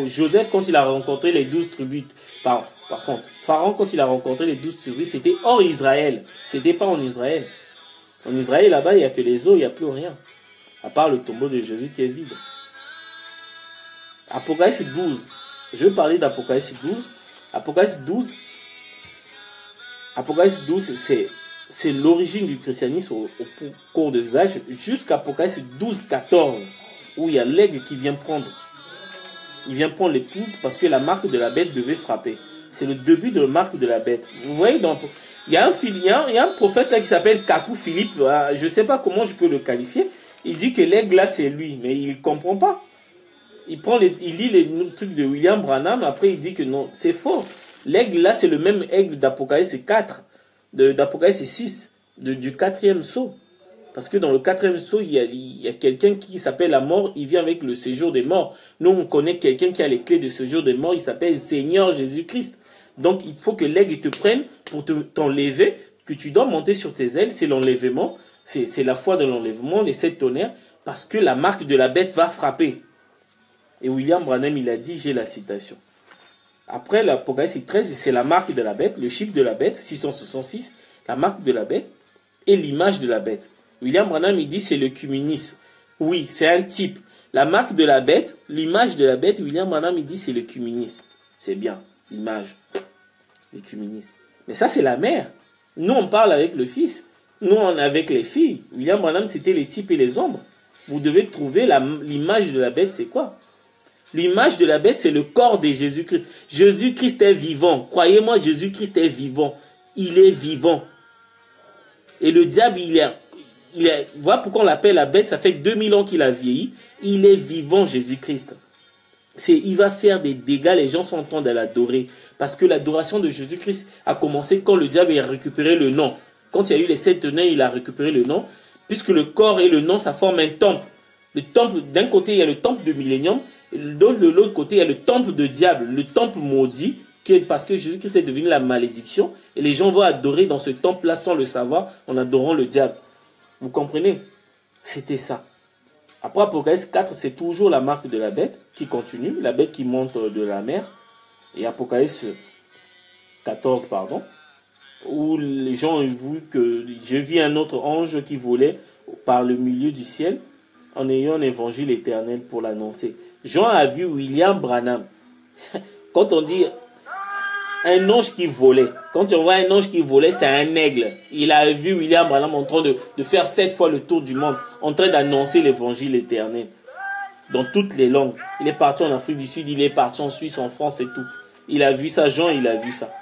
Joseph, quand il a rencontré les 12 tribus, par contre, Pharaon, quand il a rencontré les 12 tribus, c'était hors Israël. C'était pas en Israël. En Israël, là-bas, il n'y a que les eaux, il n'y a plus rien. À part le tombeau de Jésus qui est vide. Apocalypse 12. Je vais parler d'Apocalypse 12. Apocalypse 12, c'est l'origine du christianisme au cours des âges, jusqu'à Apocalypse 12, 14, où il y a l'aigle qui vient prendre. Il vient prendre l'épouse parce que la marque de la bête devait frapper. C'est le début de la marque de la bête. Vous voyez, il y a un prophète là qui s'appelle Kakou Philippe. Je ne sais pas comment je peux le qualifier. Il dit que l'aigle là c'est lui, mais il ne comprend pas. Il lit les trucs de William Branham, après il dit que non, c'est faux. L'aigle là c'est le même aigle d'Apocalypse 4, d'Apocalypse 6, du 4e sceau. Parce que dans le 4e sceau, il y a quelqu'un qui s'appelle la mort, il vient avec le séjour des morts. Nous, on connaît quelqu'un qui a les clés de séjour des morts, il s'appelle Seigneur Jésus-Christ. Donc, il faut que l'aigle te prenne pour t'enlever, que tu dois monter sur tes ailes, c'est l'enlèvement, c'est la foi de l'enlèvement, les 7 tonnerres, parce que la marque de la bête va frapper. Et William Branham, il a dit, j'ai la citation. Après, l'Apocalypse 13, c'est la marque de la bête, le chiffre de la bête, 666, la marque de la bête et l'image de la bête. William Branham, il dit c'est le communisme. Oui, c'est un type. La marque de la bête, l'image de la bête, William Branham, il dit c'est l'œcuménisme. C'est bien, l'image. L'œcuménisme. Mais ça, c'est la mère. Nous, on parle avec le fils. Nous, on est avec les filles. William Branham, c'était les types et les ombres. Vous devez trouver l'image de la bête, c'est quoi? L'image de la bête, c'est le corps de Jésus-Christ. Jésus-Christ est vivant. Croyez-moi, Jésus-Christ est vivant. Il est vivant. Et le diable, voilà pourquoi on l'appelle la bête. Ça fait 2000 ans qu'il a vieilli. Il est vivant, Jésus-Christ. Il va faire des dégâts. Les gens sont en train de l'adorer. Parce que l'adoration de Jésus-Christ a commencé quand le diable a récupéré le nom. Quand il y a eu les 7 nains, il a récupéré le nom. Puisque le corps et le nom, ça forme un temple. Le temple, d'un côté, il y a le temple de Millénium. De l'autre côté, il y a le temple de diable, le temple maudit, parce que Jésus-Christ est devenu la malédiction. Et les gens vont adorer dans ce temple-là sans le savoir, en adorant le diable. Vous comprenez? C'était ça. Après Apocalypse 4, c'est toujours la marque de la bête qui continue, la bête qui monte de la mer. Et Apocalypse 14, pardon, où les gens ont vu que je vis un autre ange qui volait par le milieu du ciel en ayant un évangile éternel pour l'annoncer. Jean a vu William Branham. Quand on dit un ange qui volait, quand on voit un ange qui volait, c'est un aigle. Il a vu William Branham en train de faire 7 fois le tour du monde, en train d'annoncer l'évangile éternel dans toutes les langues. Il est parti en Afrique du Sud, il est parti en Suisse, en France et tout. Il a vu ça, Jean, il a vu ça.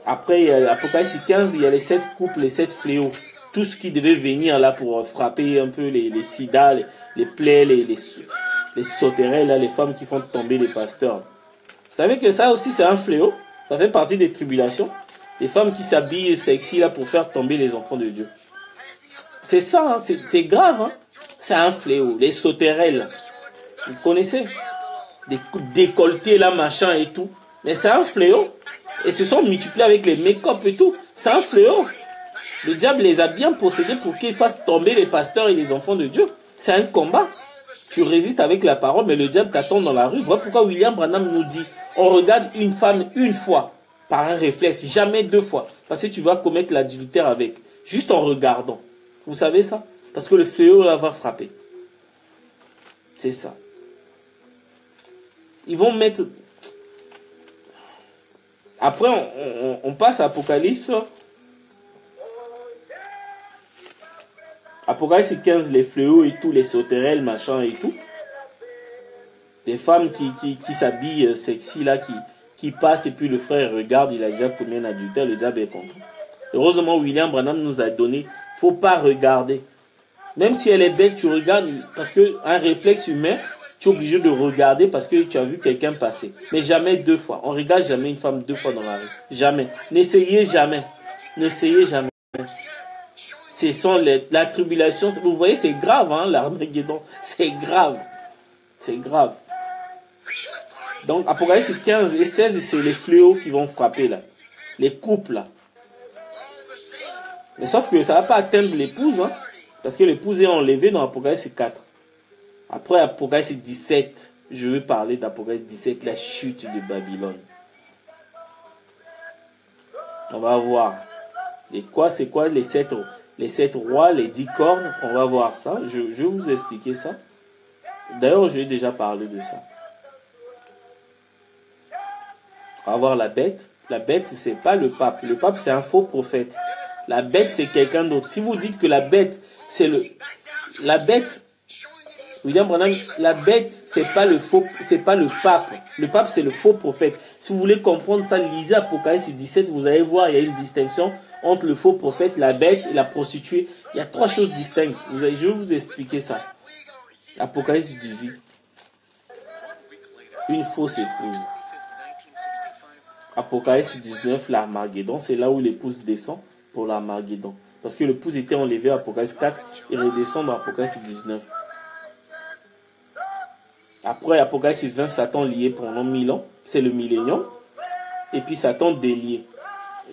Après, l'Apocalypse 15, il y a les 7 couples, les 7 fléaux. Tout ce qui devait venir là pour frapper un peu les sida, les plaies, les sauterelles, là, les femmes qui font tomber les pasteurs. Vous savez que ça aussi c'est un fléau. Ça fait partie des tribulations. Les femmes qui s'habillent sexy là pour faire tomber les enfants de Dieu. C'est ça, hein, c'est grave. Hein. C'est un fléau. Les sauterelles, vous connaissez? Des décolletés là, machin et tout. Mais c'est un fléau. Et se sont multipliés avec les make-up et tout. C'est un fléau. Le diable les a bien possédés pour qu'ils fassent tomber les pasteurs et les enfants de Dieu. C'est un combat. Tu résistes avec la parole, mais le diable t'attend dans la rue. Voilà pourquoi William Branham nous dit, on regarde une femme une fois, par un réflexe, jamais 2 fois. Parce que tu vas commettre l'adultère avec. Juste en regardant. Vous savez ça? Parce que le fléau là va frapper. C'est ça. Ils vont mettre... Après, on passe à Apocalypse. Apocalypse 15, les fléaux et tout, les sauterelles, machin et tout. Des femmes qui s'habillent sexy là, qui passent et puis le frère regarde, il a déjà commis un adultère, le diable est content. Heureusement, William Branham nous a donné, faut pas regarder. Même si elle est belle, tu regardes, parce que un réflexe humain, tu es obligé de regarder parce que tu as vu quelqu'un passer. Mais jamais 2 fois. On regarde jamais une femme 2 fois dans la rue. Jamais. N'essayez jamais. N'essayez jamais. Ce sont la tribulation. Vous voyez, c'est grave, hein, l'Armageddon. C'est grave. C'est grave. Donc, Apocalypse 15 et 16, c'est les fléaux qui vont frapper, là. Les couples, là. Mais sauf que ça ne va pas atteindre l'épouse, hein. Parce que l'épouse est enlevée dans Apocalypse 4. Après Apocalypse 17, je veux parler d'Apocalypse 17, la chute de Babylone. On va voir. Et quoi, c'est quoi les 7 rois, les 10 cornes? On va voir ça. Je vais vous expliquer ça. D'ailleurs, je vais déjà parler de ça. On va voir la bête. La bête, c'est pas le pape. Le pape, c'est un faux prophète. La bête, c'est quelqu'un d'autre. Si vous dites que la bête, c'est la bête, William Branham, la bête, c'est pas le pape. Le pape, c'est le faux prophète. Si vous voulez comprendre ça, lisez Apocalypse 17, vous allez voir, il y a une distinction entre le faux prophète, la bête et la prostituée. Il y a 3 choses distinctes. Je vais vous expliquer ça. Apocalypse 18. Une fausse épouse. Apocalypse 19, l'Armageddon, c'est là où l'épouse descend pour l'Armageddon. Parce que l'épouse était enlevée à Apocalypse 4 et redescend dans Apocalypse 19. Après Apocalypse 20, Satan lié pendant 1000 ans. C'est le millénium. Et puis Satan délié.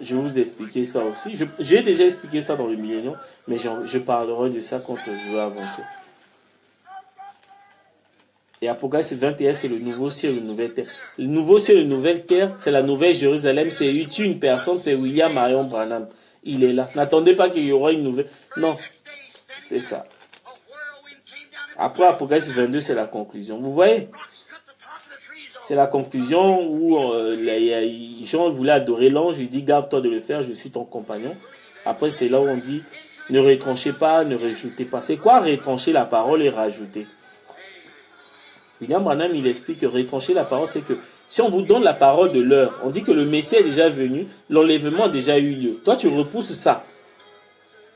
Je vais vous expliquer ça aussi. J'ai déjà expliqué ça dans le millénium. Mais je parlerai de ça quand je vais avancer. Et Apocalypse 21, c'est le nouveau ciel et la nouvelle terre. Le nouveau ciel et la nouvelle terre, c'est la nouvelle Jérusalem. C'est une personne, c'est William Marion Branham. Il est là. N'attendez pas qu'il y aura une nouvelle. Non. C'est ça. Après Apocalypse 22, c'est la conclusion. Vous voyez? C'est la conclusion où Jean voulait adorer l'ange. Il dit, garde-toi de le faire, je suis ton compagnon. Après, c'est là où on dit, ne retranchez pas, ne rajoutez pas. C'est quoi retrancher la parole et rajouter? William Branham, il explique que retrancher la parole, c'est que si on vous donne la parole de l'heure, on dit que le Messie est déjà venu, l'enlèvement a déjà eu lieu. Toi, tu repousses ça.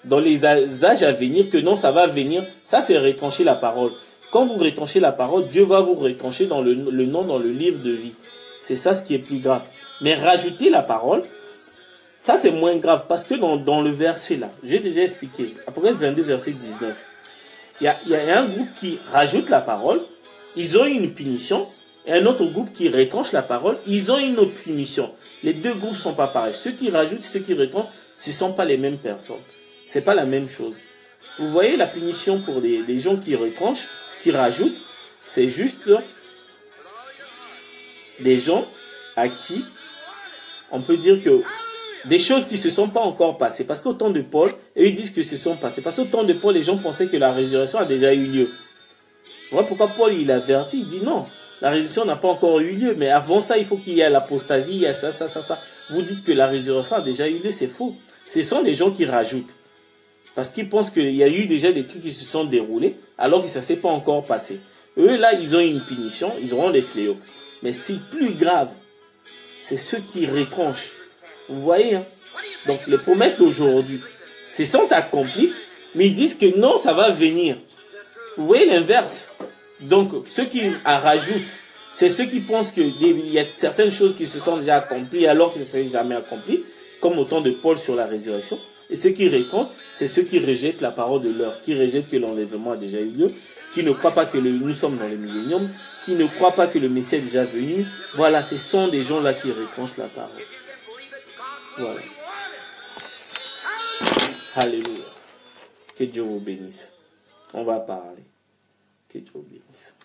Dans les âges à venir, que non, ça va venir, ça c'est retrancher la parole. Quand vous retranchez la parole, Dieu va vous retrancher dans le nom dans le livre de vie. C'est ça ce qui est plus grave. Mais rajouter la parole, ça c'est moins grave. Parce que dans le verset là, j'ai déjà expliqué, Apocalypse 22, verset 19, il y a un groupe qui rajoute la parole, ils ont une punition, et un autre groupe qui retranche la parole, ils ont une autre punition. Les deux groupes ne sont pas pareils. Ceux qui rajoutent et ceux qui retranchent, ce ne sont pas les mêmes personnes. Ce n'est pas la même chose. Vous voyez la punition pour les gens qui retranchent, qui rajoutent, c'est juste des gens à qui on peut dire que des choses qui ne se sont pas encore passées. Parce qu'au temps de Paul, eux ils disent que se sont passées. Parce qu'au temps de Paul, les gens pensaient que la résurrection a déjà eu lieu. Voilà pourquoi Paul il avertit, il dit non, la résurrection n'a pas encore eu lieu, mais avant ça, il faut qu'il y ait l'apostasie, il y a ça. Vous dites que la résurrection a déjà eu lieu, c'est faux. Ce sont des gens qui rajoutent. Parce qu'ils pensent qu'il y a eu déjà des trucs qui se sont déroulés, alors que ça ne s'est pas encore passé. Eux, là, ils ont une punition, ils auront des fléaux. Mais c'est plus grave, c'est ceux qui retranchent. Vous voyez, hein? Donc, les promesses d'aujourd'hui, se sont accomplies, mais ils disent que non, ça va venir. Vous voyez l'inverse. Donc, ceux qui en rajoutent, c'est ceux qui pensent qu'il y a certaines choses qui se sont déjà accomplies alors que ça ne s'est jamais accompli, comme au temps de Paul sur la résurrection. Et ceux qui retranchent, c'est ceux qui rejettent la parole de l'heure, qui rejettent que l'enlèvement a déjà eu lieu, qui ne croient pas que nous sommes dans le millénium, qui ne croient pas que le Messie est déjà venu. Voilà, ce sont des gens-là qui retranchent la parole. Voilà. Alléluia. Que Dieu vous bénisse. On va parler. Que Dieu vous bénisse.